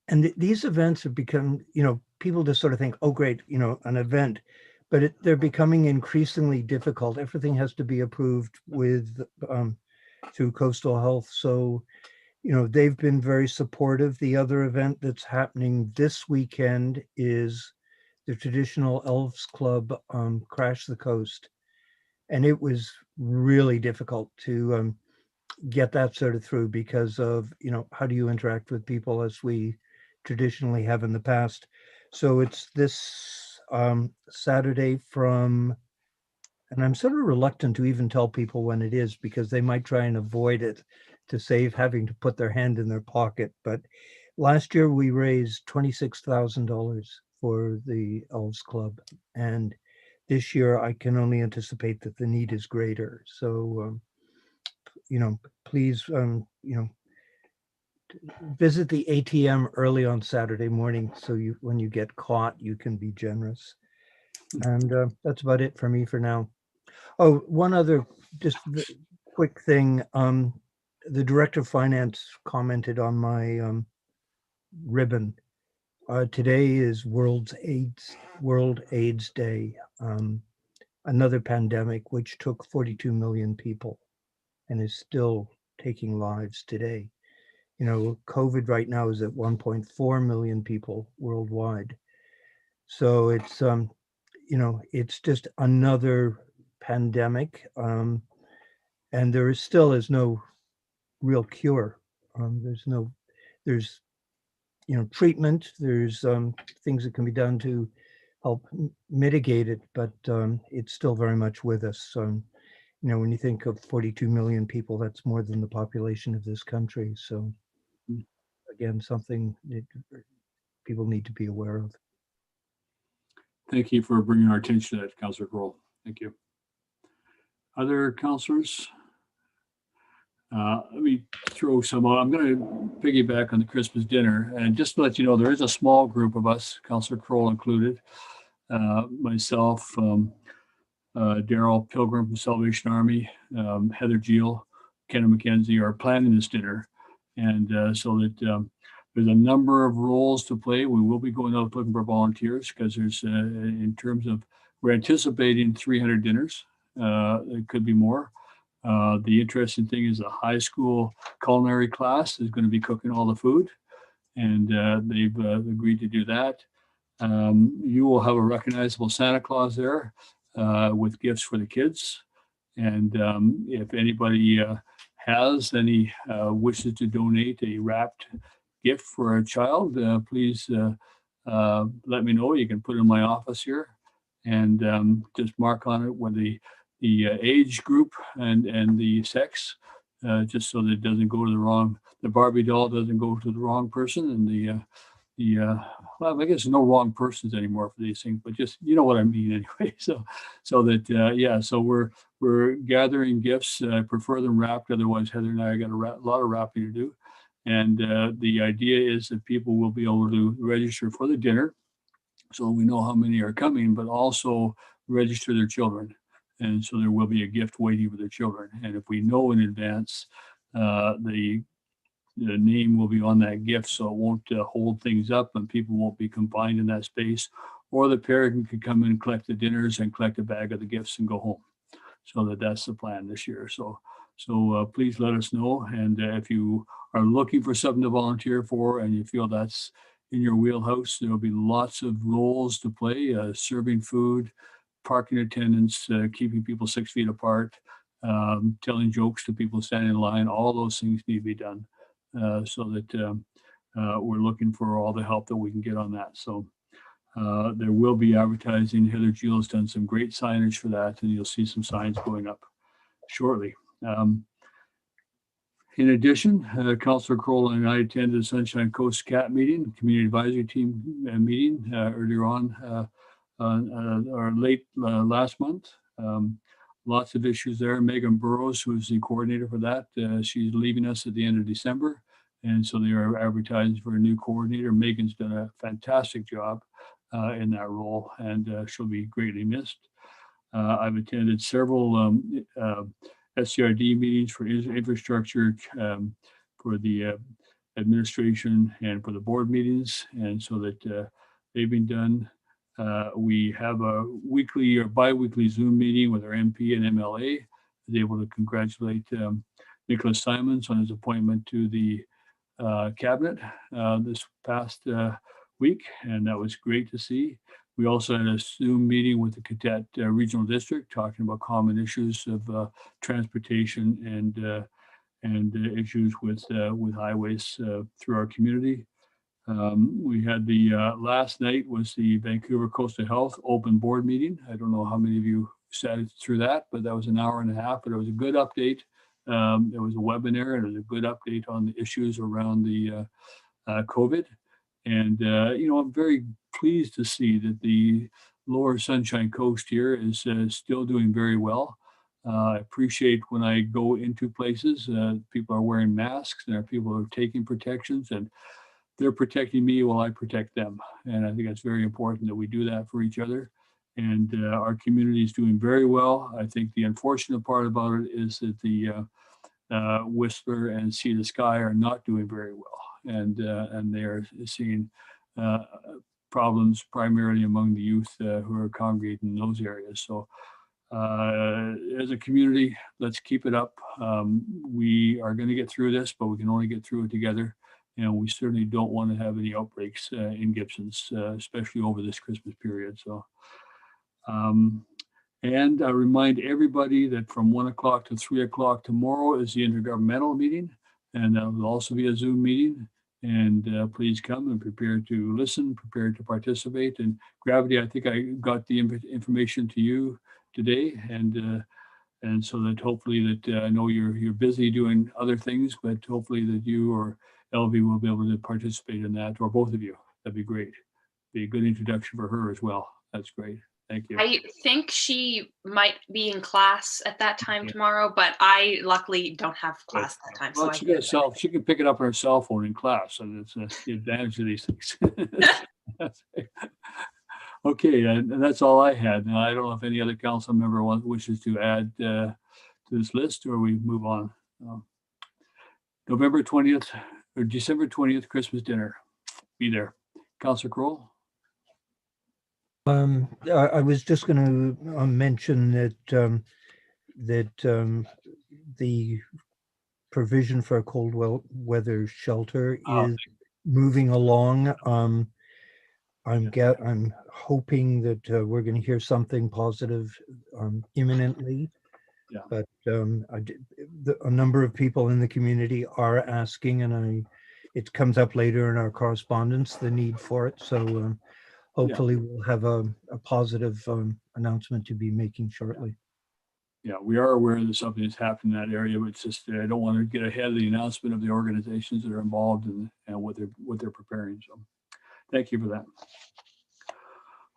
Speaker 4: And these events have become, people just sort of think, oh, great, an event, but they're becoming increasingly difficult. Everything has to be approved with through Coastal Health. So, they've been very supportive. The other event that's happening this weekend is the traditional Elves Club Crash the Coast. And it was really difficult to get that sort of through because of, how do you interact with people as we traditionally have in the past. So it's this Saturday from, and I'm sort of reluctant to even tell people when it is because they might try and avoid it to save having to put their hand in their pocket. But last year we raised $26,000 for the Elves Club. And this year I can only anticipate that the need is greater. So, please, visit the ATM early on Saturday morning so when you get caught, you can be generous. And that's about it for me for now. Oh, one other just quick thing. The Director of Finance commented on my ribbon. Today is World AIDS Day. Another pandemic which took 42 million people and is still taking lives today. COVID right now is at 1.4 million people worldwide. So it's, it's just another pandemic. And there still is no real cure. There's treatment, there's things that can be done to help mitigate it, but it's still very much with us. When you think of 42 million people, that's more than the population of this country. So again, something that people need to be aware of.
Speaker 1: Thank you for bringing our attention to that, Councillor Kroll. Thank you. Other councillors? Let me throw some out. I'm going to piggyback on the Christmas dinner. And just to let you know, there is a small group of us, Councillor Kroll included, myself, Daryl Pilgrim from Salvation Army, Heather Geel, Ken McKenzie are planning this dinner. And so that there's a number of roles to play. We will be going out looking for volunteers because there's, in terms of, we're anticipating 300 dinners. It could be more. The interesting thing is the high school culinary class is going to be cooking all the food, and they've agreed to do that. You will have a recognizable Santa Claus there with gifts for the kids. And if anybody has any wishes to donate a wrapped gift for a child, please let me know. You can put it in my office here and just mark on it with the age group and the sex, just so that it doesn't go to the Barbie doll doesn't go to the wrong person, and well, I guess no wrong persons anymore for these things, but just, you know what I mean anyway. So that, so we're gathering gifts. I prefer them wrapped. Otherwise, Heather and I got a lot of wrapping to do. And the idea is that people will be able to register for the dinner. so we know how many are coming, but also register their children. And so there will be a gift waiting for their children. And if we know in advance, the name will be on that gift, so it won't hold things up and people won't be confined in that space. Or the parent can come in and collect the dinners and collect a bag of the gifts and go home. So that's the plan this year. So please let us know. And if you are looking for something to volunteer for and you feel that's in your wheelhouse, there'll be lots of roles to play, serving food, parking attendants, keeping people 6 feet apart, telling jokes to people standing in line. All those things need to be done so that we're looking for all the help that we can get on that. So there will be advertising. Heather Gill has done some great signage for that, and you'll see some signs going up shortly. In addition, Councillor Kroll and I attended the Sunshine Coast CAT meeting, community advisory team meeting earlier on or late last month. Lots of issues there. Megan Burrows, who's the coordinator for that, she's leaving us at the end of December. And so they are advertising for a new coordinator. Megan's done a fantastic job in that role, and she'll be greatly missed. I've attended several SCRD meetings for infrastructure, for the administration, and for the board meetings, and so that they've been done. We have a weekly or bi-weekly Zoom meeting with our MP and MLA. I was able to congratulate Nicholas Simons on his appointment to the cabinet this past week, and that was great to see. We also had a Zoom meeting with the Cadet Regional District talking about common issues of transportation and issues with highways through our community. We had the last night was the Vancouver Coastal Health open board meeting. I don't know how many of you sat through that, but that was an hour and a half, but it was a good update. There was a webinar and it was a good update on the issues around the COVID. And, I'm very pleased to see that the lower Sunshine Coast here is still doing very well. I appreciate when I go into places, people are wearing masks and people are taking protections, and they're protecting me while I protect them. And I think that's very important that we do that for each other. And our community is doing very well. I think the unfortunate part about it is that the Whistler and Sea to Sky are not doing very well. And they are seeing problems primarily among the youth who are congregating in those areas. So as a community, let's keep it up. We are going to get through this, but we can only get through it together. And we certainly don't want to have any outbreaks in Gibsons, especially over this Christmas period. So, and I remind everybody that from 1 o'clock to 3 o'clock tomorrow is the intergovernmental meeting, and that will also be a Zoom meeting. And please come and prepare to listen, prepare to participate. And Gravity, I think I got the information to you today, and so that hopefully that I know you're busy doing other things, but hopefully that you or Elvie will be able to participate in that, or both of you. That'd be great. Be a good introduction for her as well. That's great. Thank you.
Speaker 10: I think she might be in class at that time tomorrow, but I luckily don't have class that time.
Speaker 1: Well,
Speaker 10: so
Speaker 1: she can pick it up on her cell phone in class, and it's the advantage of these things. Okay, and that's all I had. Now, I don't know if any other council member wishes to add to this list, or we move on. November 20th or December 20th, Christmas dinner. Be there. Councillor Kroll?
Speaker 4: I was just going to mention that the provision for a cold weather shelter is moving along. I'm hoping that we're going to hear something positive imminently.
Speaker 1: Yeah.
Speaker 4: But a number of people in the community are asking, and it comes up later in our correspondence, the need for it. So hopefully we'll have a positive announcement to be making shortly.
Speaker 1: Yeah, we are aware that something has happened in that area, but it's just I don't want to get ahead of the announcement of the organizations that are involved and what they're preparing. So thank you for that.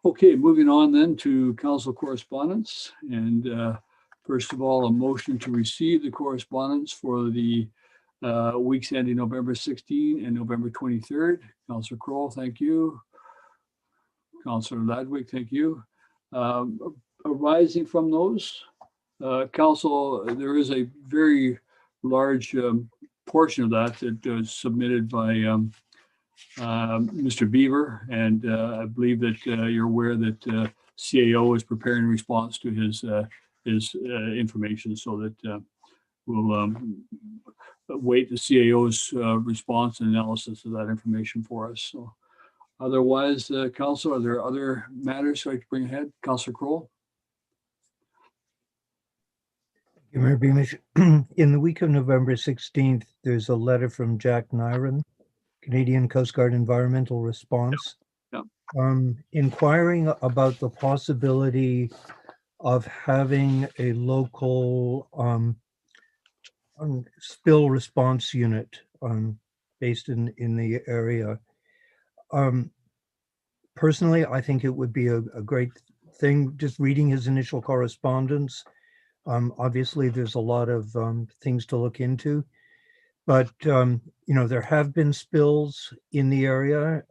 Speaker 1: Okay, moving on then to council correspondence. And first of all, a motion to receive the correspondence for the weeks ending November 16 and November 23rd. Councillor Kroll, thank you. Councillor Ladwig, thank you. Arising from those, Council, there is a very large portion of that that was submitted by Mr. Beaver, and I believe that you're aware that CAO is preparing a response to his information, so that we'll await the CAO's response and analysis of that information for us. So otherwise, Council, are there other matters you'd like to bring ahead? Councillor Kroll?
Speaker 4: Mayor Beamish, in the week of November 16th, there's a letter from Jack Nyron, Canadian Coast Guard Environmental Response, inquiring about the possibility of having a local spill response unit based in the area. Personally, I think it would be a great thing, just reading his initial correspondence. Obviously, there's a lot of things to look into, but you know, there have been spills in the area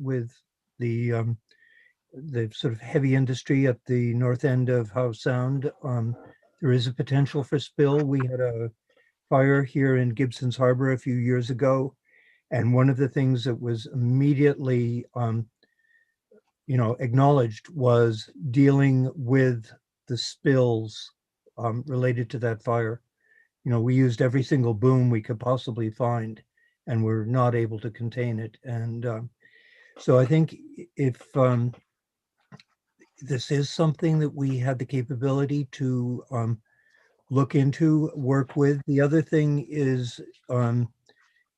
Speaker 4: with the sort of heavy industry at the north end of Howe Sound. There is a potential for spill. We had a fire here in Gibsons Harbor a few years ago, and one of the things that was immediately you know, acknowledged was dealing with the spills related to that fire. You know, we used every single boom we could possibly find, and we're not able to contain it. And so I think if this is something that we had the capability to look into, work with. The other thing is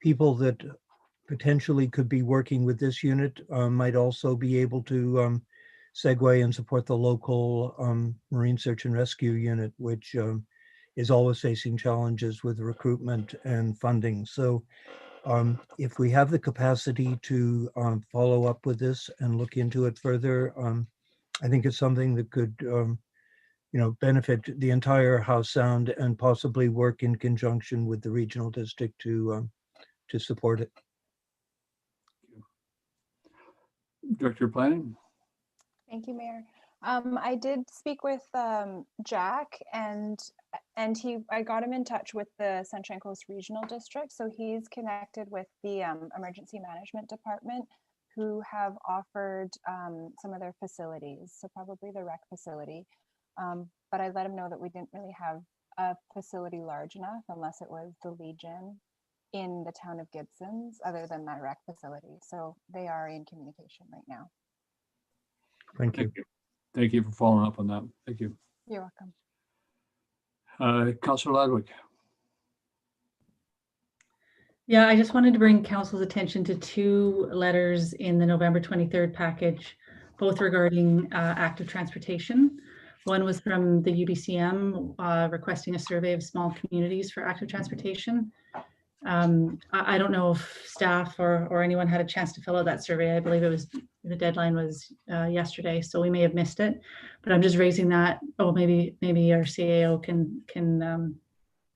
Speaker 4: people that potentially could be working with this unit might also be able to segue and support the local Marine Search and Rescue Unit, which is always facing challenges with recruitment and funding. So if we have the capacity to follow up with this and look into it further, I think it's something that could you know, benefit the entire Howe Sound and possibly work in conjunction with the regional district to support it.
Speaker 1: Director of Planning?
Speaker 6: Thank you, Mayor. I did speak with Jack, and I got him in touch with the Sunshine Coast Regional District. So he's connected with the Emergency Management Department, who have offered some of their facilities, so probably the rec facility. But I let him know that we didn't really have a facility large enough unless it was the Legion in the town of Gibsons, other than that rec facility. So they are in communication right now.
Speaker 4: Thank you.
Speaker 1: Thank you for following up on that. Thank you.
Speaker 6: You're welcome.
Speaker 1: Councillor Ladwig?
Speaker 5: Yeah, I just wanted to bring council's attention to two letters in the November 23rd package, both regarding active transportation. One was from the UBCM requesting a survey of small communities for active transportation. I don't know if staff or anyone had a chance to fill out that survey. I believe it was, the deadline was yesterday, so we may have missed it. But I'm just raising that. Oh, maybe our CAO can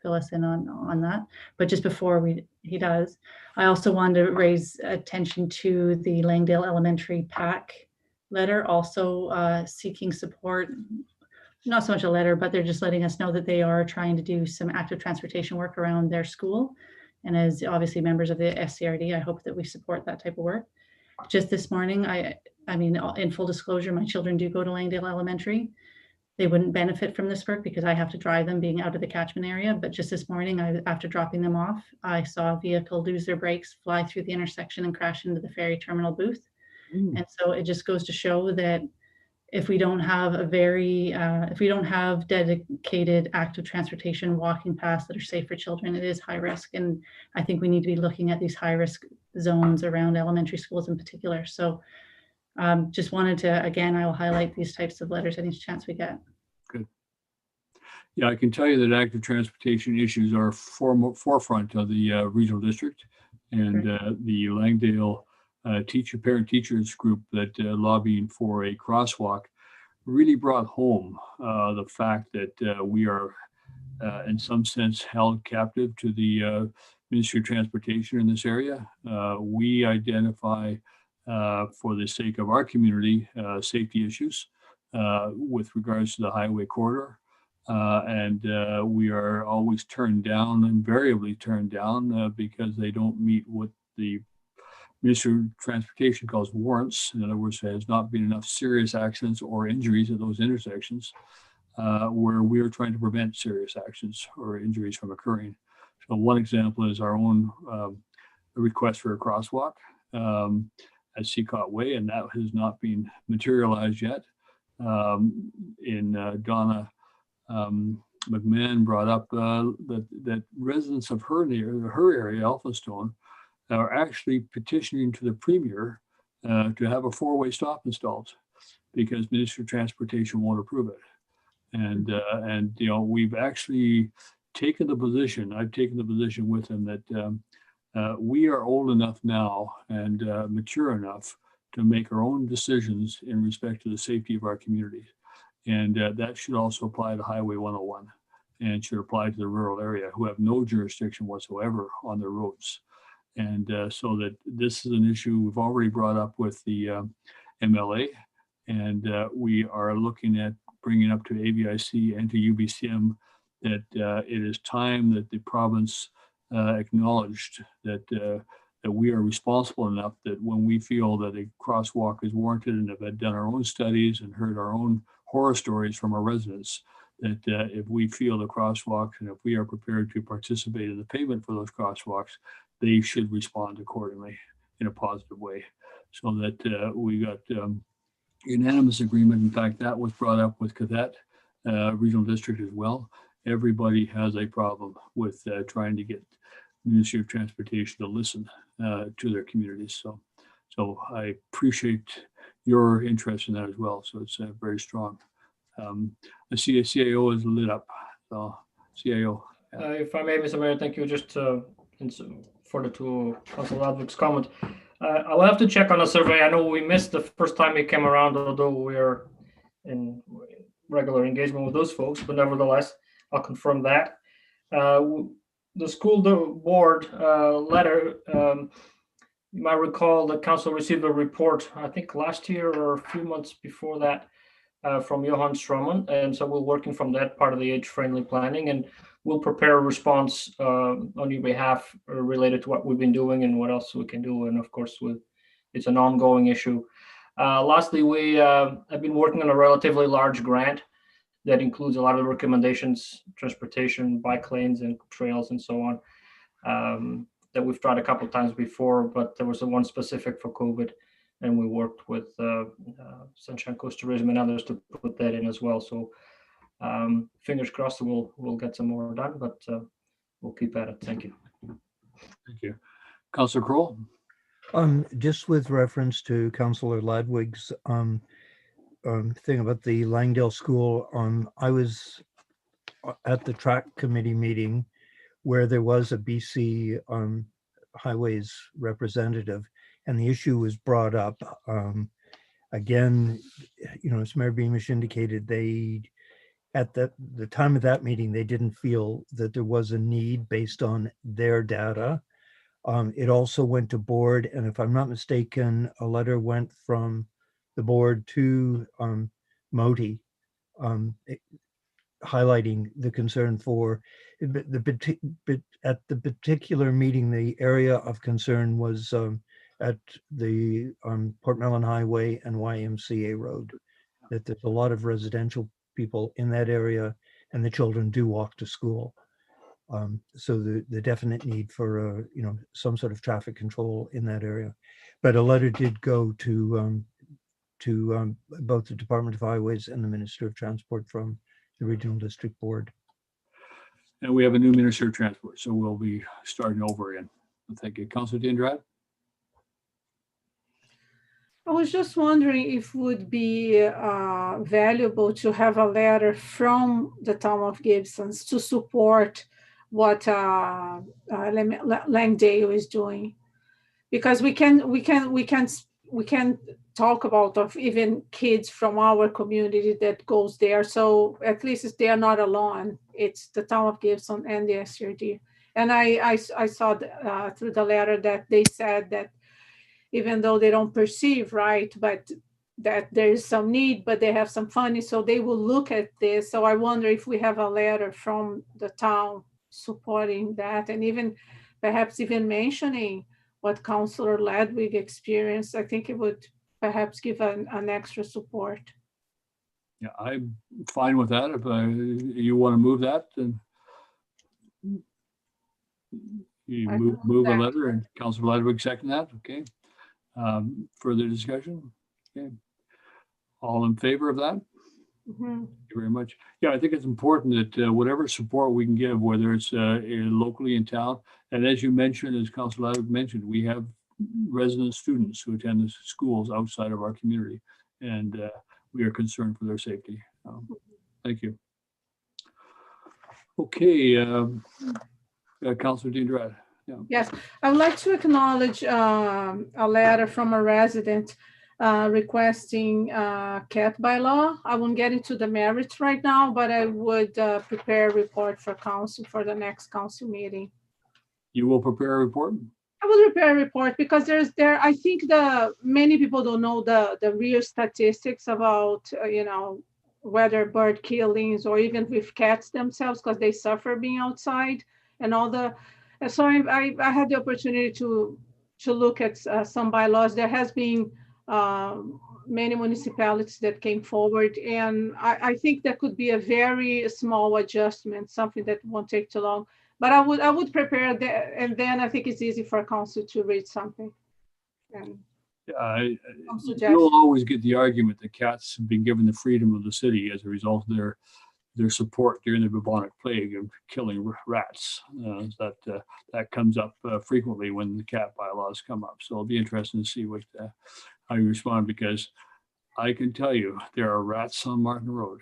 Speaker 5: fill us in on that. But just before he does, I also wanted to raise attention to the Langdale Elementary PAC letter, also seeking support. Not so much a letter, but they're just letting us know that they are trying to do some active transportation work around their school. And as obviously members of the SCRD, I hope that we support that type of work. Just this morning, I mean, in full disclosure, my children do go to Langdale Elementary. They wouldn't benefit from this work because I have to drive them being out of the catchment area. But just this morning, after dropping them off, I saw a vehicle lose their brakes, fly through the intersection and crash into the ferry terminal booth. And so it just goes to show that if we don't have if we don't have dedicated active transportation walking paths that are safe for children, it is high risk. And I think we need to be looking at these high risk zones around elementary schools in particular. So just wanted to, again, I will highlight these types of letters any chance we get.
Speaker 1: Good. Yeah, I can tell you that active transportation issues are forefront of the regional district, and the Langdale parent teachers group that lobbying for a crosswalk really brought home the fact that we are in some sense held captive to the Ministry of Transportation in this area. We identify for the sake of our community, safety issues with regards to the highway corridor. We are always turned down, invariably turned down, because they don't meet what the Ministry of Transportation calls warrants. In other words, there has not been enough serious accidents or injuries at those intersections where we are trying to prevent serious accidents or injuries from occurring. So one example is our own request for a crosswalk at Seacott Way, and that has not been materialized yet. Donna McMahon brought up that residents of her area, Elphinstone, are actually petitioning to the Premier to have a four-way stop installed because Ministry of Transportation won't approve it. And you know, we've actually taken the position, I've taken the position with them that we are old enough now and mature enough to make our own decisions in respect to the safety of our communities. And that should also apply to Highway 101 and should apply to the rural area who have no jurisdiction whatsoever on their roads. And so that this is an issue we've already brought up with the MLA, and we are looking at bringing up to AVIC and to UBCM that it is time that the province acknowledged that that we are responsible enough that when we feel that a crosswalk is warranted and have done our own studies and heard our own horror stories from our residents, that if we feel the crosswalks and if we are prepared to participate in the payment for those crosswalks, they should respond accordingly in a positive way. So that we got unanimous agreement. In fact, that was brought up with Cadet Regional District as well. Everybody has a problem with trying to get Ministry of Transportation to listen to their communities. So I appreciate your interest in that as well. So it's very strong. I see a CIO is lit up. So CIO.
Speaker 11: If I may, Mr. Mayor, thank you. Just further to Councilor Ludwig's comment. I will have to check on a survey. I know we missed the first time it came around, although we're in regular engagement with those folks, but nevertheless, I'll confirm that. The school board letter, you might recall that council received a report, I think last year or a few months before that, from Johan Stroman. And so we're working from that part of the age-friendly planning, and we'll prepare a response on your behalf related to what we've been doing and what else we can do. And of course, it's an ongoing issue. Lastly, we have been working on a relatively large grant that includes a lot of recommendations, transportation, bike lanes and trails and so on, that we've tried a couple of times before, but there was one specific for COVID. And we worked with Sunshine Coast Tourism and others to put that in as well. So fingers crossed we'll get some more done, but we'll keep at it. Thank you.
Speaker 1: Thank you. Councillor Kroll.
Speaker 4: Just with reference to Councillor Ladwig's thing about the Langdale School, I was at the track committee meeting where there was a BC highways representative, and the issue was brought up. Again, you know, as Mayor Beamish indicated, they, at the time of that meeting, they didn't feel that there was a need based on their data. It also went to board, and if I'm not mistaken, a letter went from the board to Moti, highlighting the concern for at the particular meeting. The area of concern was at the Portmelon Highway and YMCA Road, that there's a lot of residential people in that area, and the children do walk to school. So the definite need for you know, some sort of traffic control in that area. But a letter did go to both the Department of Highways and the Minister of Transport from the Regional District Board.
Speaker 1: And we have a new Minister of Transport, so we'll be starting over again. Thank you. Councillor Dindrad.
Speaker 9: I was just wondering if it would be valuable to have a letter from the town of Gibsons to support what Langdale is doing, because we can talk about of even kids from our community that goes there. So at least they are not alone. It's the town of Gibson and the SRD. And I saw through the letter that they said that even though they don't perceive, right, but that there is some need, but they have some funding, so they will look at this. So I wonder if we have a letter from the town supporting that, and even perhaps even mentioning what Councillor Ledwig experienced. I think it would perhaps give an extra support.
Speaker 1: Yeah, I'm fine with that. If you want to move that, then you
Speaker 9: I
Speaker 1: move
Speaker 9: can move
Speaker 1: a
Speaker 9: that.
Speaker 1: letter, and Councillor Ludwig second that. Okay. Further discussion? Okay. All in favor of that?
Speaker 9: Mhm.
Speaker 1: Thank you very much. Yeah, I think it's important that whatever support we can give, whether it's locally in town, and as you mentioned, as Councillor Ludwig mentioned, we have resident students who attend the schools outside of our community, and we are concerned for their safety. Thank you. Okay, Councillor Dean-Drad. Yeah.
Speaker 9: Yes, I would like to acknowledge a letter from a resident requesting cat bylaw. I won't get into the merits right now, but I would prepare a report for council for the next council meeting.
Speaker 1: You will prepare a report?
Speaker 9: I will prepare a report because I think many people don't know the real statistics about, whether bird killings or even with cats themselves, because they suffer being outside and all the, and so I had the opportunity to look at some bylaws. There has been many municipalities that came forward, and I think that could be a very small adjustment, something that won't take too long. But I would prepare that, and then I think it's easy for council to read something. And
Speaker 1: you'll always get the argument that cats have been given the freedom of the city as a result of their support during the bubonic plague of killing rats. That comes up frequently when the cat bylaws come up. So it'll be interesting to see how you respond, because I can tell you there are rats on Martin Road,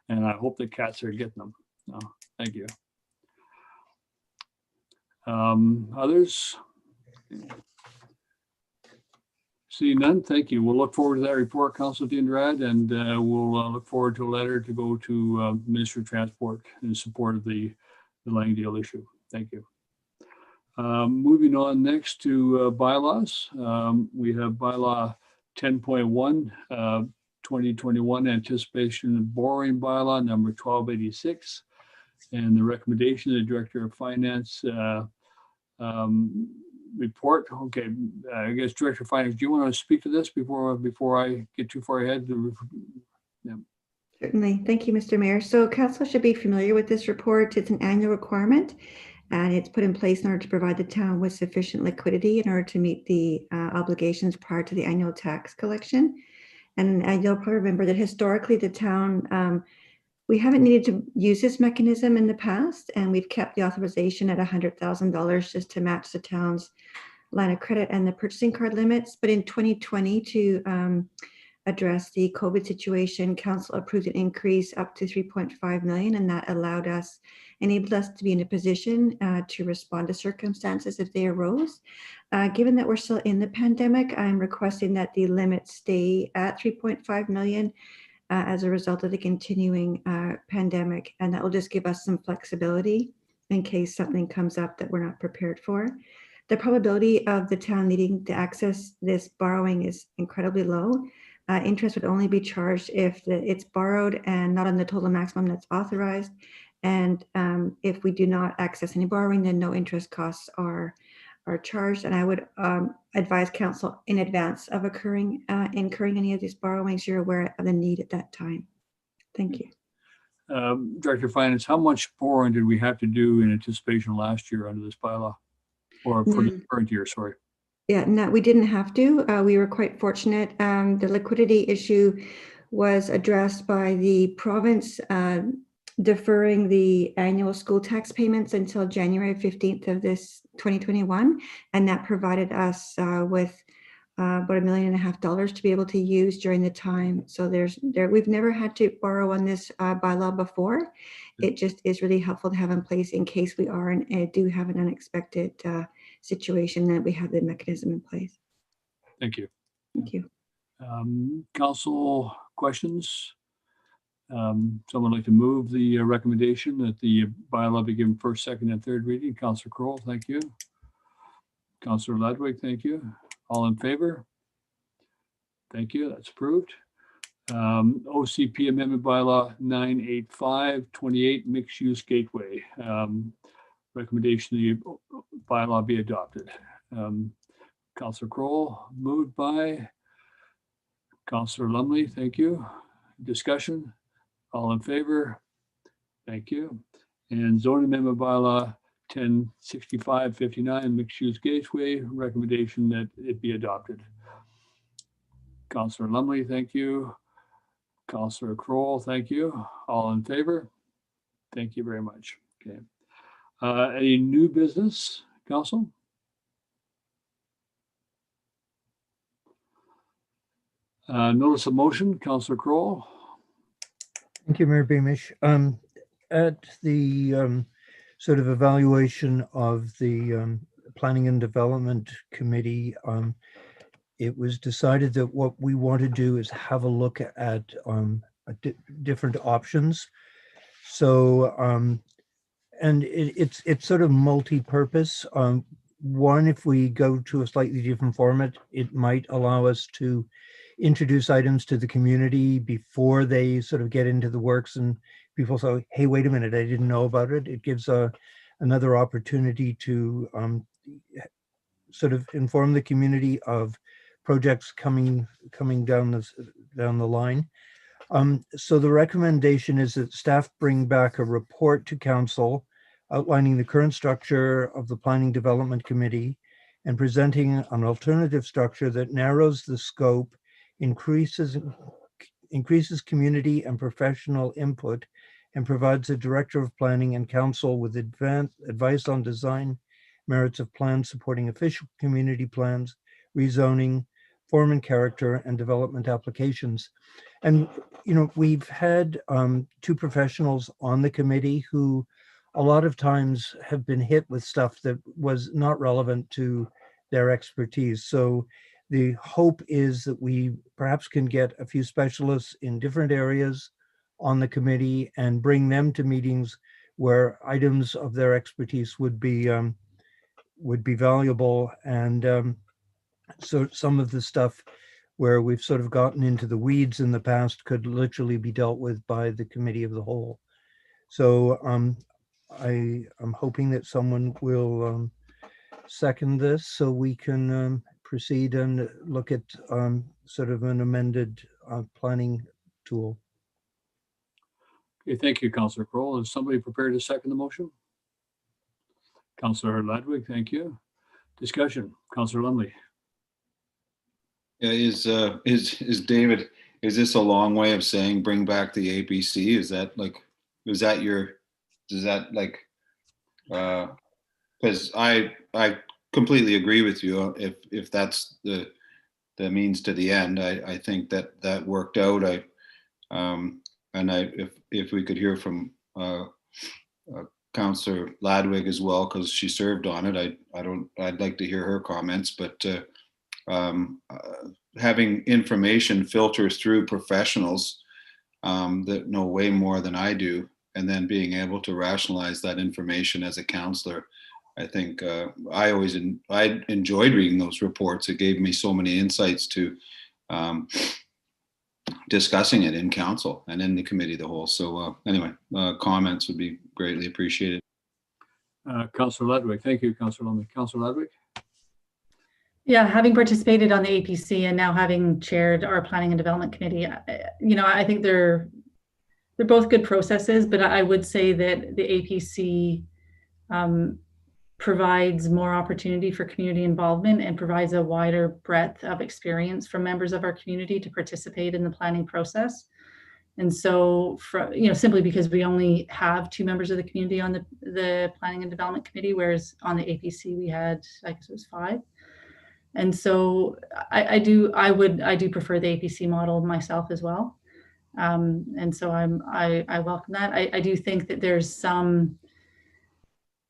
Speaker 1: and I hope the cats are getting them. No, thank you. Others? See none, thank you. We'll look forward to that report, Councilor Dean-Drad, and we'll look forward to a letter to go to Minister of Transport in support of the Langdale issue. Thank you. Moving on next to bylaws. We have bylaw 10.1, 2021 anticipation of borrowing bylaw number 1286. And the recommendation of the Director of Finance report. Okay, I guess Director of Finance, do you want to speak to this before I get too far ahead? Yeah.
Speaker 7: Certainly. Thank you, Mr. Mayor. So council should be familiar with this report. It's an annual requirement, and it's put in place in order to provide the town with sufficient liquidity in order to meet the obligations prior to the annual tax collection. And you'll probably remember that historically the town, we haven't needed to use this mechanism in the past, and we've kept the authorization at $100,000 just to match the town's line of credit and the purchasing card limits. But in 2020, to address the COVID situation, council approved an increase up to 3.5 million, and that enabled us to be in a position to respond to circumstances if they arose. Given that we're still in the pandemic, I'm requesting that the limit stay at 3.5 million as a result of the continuing pandemic, and that will just give us some flexibility in case something comes up that we're not prepared for. The probability of the town needing to access this borrowing is incredibly low. Interest would only be charged if it's borrowed and not on the total maximum that's authorized. And if we do not access any borrowing, then no interest costs are charged. And I would advise council in advance of incurring any of these borrowings, you're aware of the need at that time. Thank you.
Speaker 1: Director of Finance, how much borrowing did we have to do in anticipation last year under this bylaw? Or for the current year, sorry.
Speaker 7: Yeah, no, we didn't have to. We were quite fortunate. The liquidity issue was addressed by the province deferring the annual school tax payments until January 15th of this 2021. And that provided us with about $1.5 million to be able to use during the time. So we've never had to borrow on this bylaw before. It just is really helpful to have in place in case we are and do have an unexpected situation, that we have the mechanism in place.
Speaker 1: Thank you.
Speaker 7: Thank you.
Speaker 1: Council questions? Someone like to move the recommendation that the bylaw be given first, second, and third reading? Councilor Crowell, thank you. Councillor Ludwig, thank you. All in favor? Thank you, that's approved. OCP Amendment Bylaw 985-28 Mixed Use Gateway. Recommendation the bylaw be adopted. Councillor Kroll, moved by Councillor Lumley, thank you. Discussion, all in favor? Thank you. And zoning amendment bylaw 1065-59 Mixed Use Gateway, recommendation that it be adopted. Councillor Lumley, thank you. Councillor Kroll, thank you. All in favor? Thank you very much. Okay. Any new business, Council? Notice of motion, Councillor Kroll.
Speaker 4: Thank you, Mayor Beamish. At the sort of evaluation of the Planning and Development Committee, it was decided that what we want to do is have a look at different options. So, and it's sort of multi-purpose. One, if we go to a slightly different format, it might allow us to introduce items to the community before they sort of get into the works and people say, hey, wait a minute, I didn't know about it. It gives another opportunity to sort of inform the community of projects coming down the line. So the recommendation is that staff bring back a report to council outlining the current structure of the Planning Development Committee and presenting an alternative structure that narrows the scope, increases community and professional input, and provides the Director of Planning and Council with advice on design, merits of plans supporting official community plans, rezoning, form and character, and development applications. And, you know, we've had two professionals on the committee who a lot of times have been hit with stuff that was not relevant to their expertise. So the hope is that we perhaps can get a few specialists in different areas on the committee and bring them to meetings where items of their expertise would be valuable. And so some of the stuff where we've sort of gotten into the weeds in the past could literally be dealt with by the committee of the whole. So I am hoping that someone will second this so we can proceed and look at sort of an amended planning tool.
Speaker 1: Okay, thank you, Councillor Kroll. Is somebody prepared to second the motion? Councillor Ludwig, thank you. Discussion, Councillor Lumley.
Speaker 8: Yeah, is David, is this a long way of saying bring back the APC? Is that like, is that because I completely agree with you. If that's the means to the end, I think that worked out. If we could hear from Councillor Ladwig as well, because she served on it, I'd like to hear her comments. But having information filter through professionals that know way more than I do, and then being able to rationalize that information as a counselor, I think I enjoyed reading those reports. It gave me so many insights to discussing it in council and in the committee of the whole. So anyway, comments would be greatly appreciated.
Speaker 1: Councillor Ludwig, thank you, Councillor Lumley. Councillor Ludwig.
Speaker 5: Yeah, having participated on the APC and now having chaired our Planning and Development Committee, you know, I think they're both good processes, but I would say that the APC provides more opportunity for community involvement and provides a wider breadth of experience from members of our community to participate in the planning process. And so, you know, simply because we only have 2 members of the community on the Planning and Development Committee, whereas on the APC we had, I guess it was 5. And so I do prefer the APC model myself as well. And so I welcome that. I do think that there's some,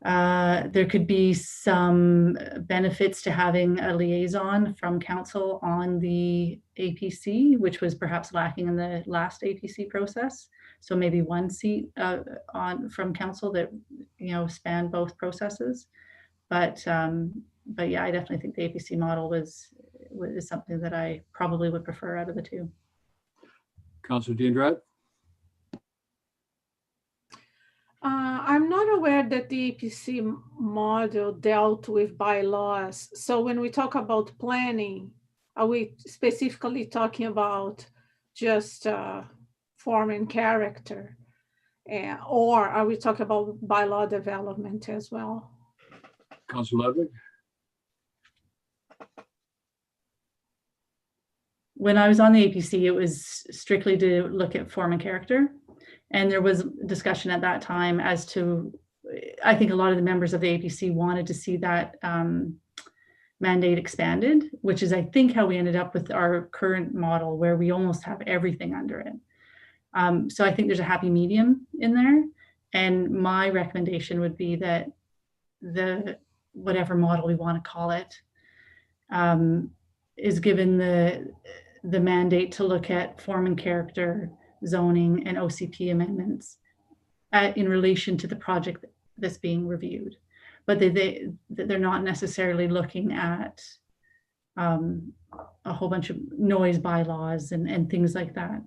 Speaker 5: there could be some benefits to having a liaison from council on the APC, which was perhaps lacking in the last APC process. So maybe 1 seat from council that, you know, span both processes. But But yeah, I definitely think the APC model is something that I probably would prefer out of the two.
Speaker 1: Councillor Diandrat?
Speaker 9: I'm not aware that the APC model dealt with bylaws. So when we talk about planning, are we specifically talking about just form and character? Or are we talking about bylaw development as well?
Speaker 1: Councillor Ludwig?
Speaker 5: When I was on the APC, it was strictly to look at form and character. And there was discussion at that time as to, I think a lot of the members of the APC wanted to see that mandate expanded, which is, I think, how we ended up with our current model where we almost have everything under it. So I think there's a happy medium in there. And my recommendation would be that the whatever model we want to call it is given the mandate to look at form and character, zoning, and OCP amendments in relation to the project that's being reviewed. But they're not necessarily looking at a whole bunch of noise bylaws and things like that,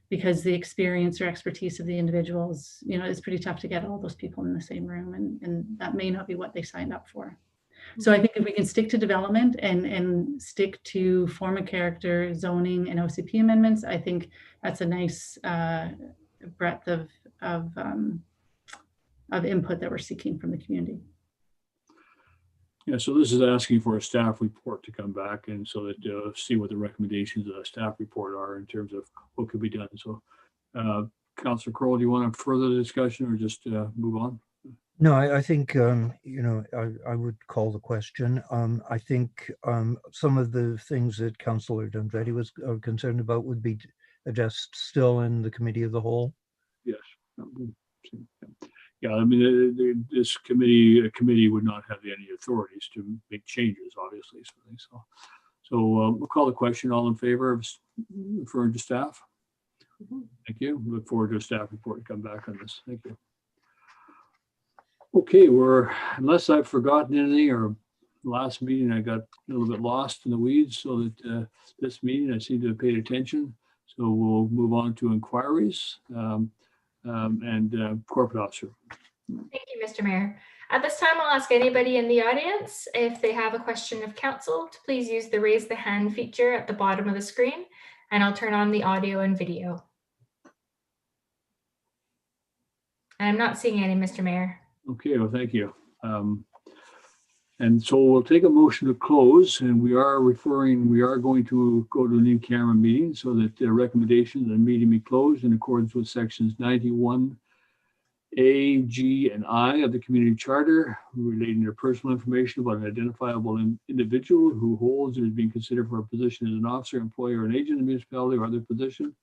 Speaker 5: because the experience or expertise of the individuals, it's pretty tough to get all those people in the same room, and that may not be what they signed up for. So I think if we can stick to development and stick to form and character, zoning, and OCP amendments, I think that's a nice breadth of input that we're seeking from the community.
Speaker 1: Yeah, so this is asking for a staff report to come back, and so that see what the recommendations of the staff report are in terms of what could be done. So, Councillor Crowell, do you want to further the discussion or just move on?
Speaker 4: No, I think, I would call the question. I think some of the things that Councillor Dunvetti was concerned about would be addressed still in the committee of the whole.
Speaker 1: Yes. Yeah, I mean, this committee would not have any authorities to make changes, obviously. So we'll call the question. All in favor of referring to staff? Thank you. Look forward to a staff report to come back on this. Thank you. Okay, unless I've forgotten anything, or last meeting I got a little bit lost in the weeds, so that this meeting I seem to have paid attention. So we'll move on to inquiries and corporate officer.
Speaker 2: Thank you, Mr. Mayor. At this time, I'll ask anybody in the audience if they have a question of council to please use the raise the hand feature at the bottom of the screen, and I'll turn on the audio and video. And I'm not seeing any, Mr. Mayor. Okay, well, thank you. And so we'll take a motion to close, and we are going to go to an in-camera meeting so that the recommendation of the meeting be closed in accordance with sections 91A, G, and I of the community charter relating to personal information about an identifiable individual who holds and is being considered for a position as an officer, employee, or an agent in the municipality or other position,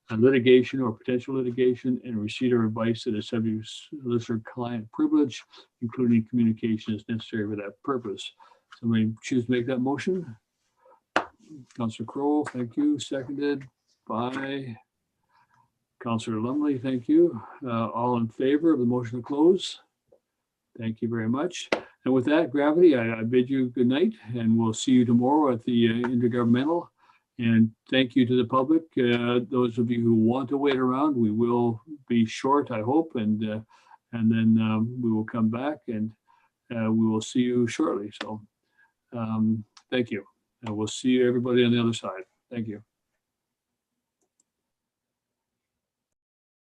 Speaker 2: and litigation or potential litigation, and receipt of advice that is subject to solicitor-client privilege, including communication as necessary for that purpose. Somebody choose to make that motion? Councillor Crowell, thank you. Seconded by Councillor Lumley, thank you. All in favor of the motion to close? Thank you very much. And with that, Gravity, I bid you good night, and we'll see you tomorrow at the intergovernmental. And thank you to the public. Those of you who want to wait around, we will be short, I hope, and then we will come back and we will see you shortly. So thank you. And we'll see everybody on the other side. Thank you.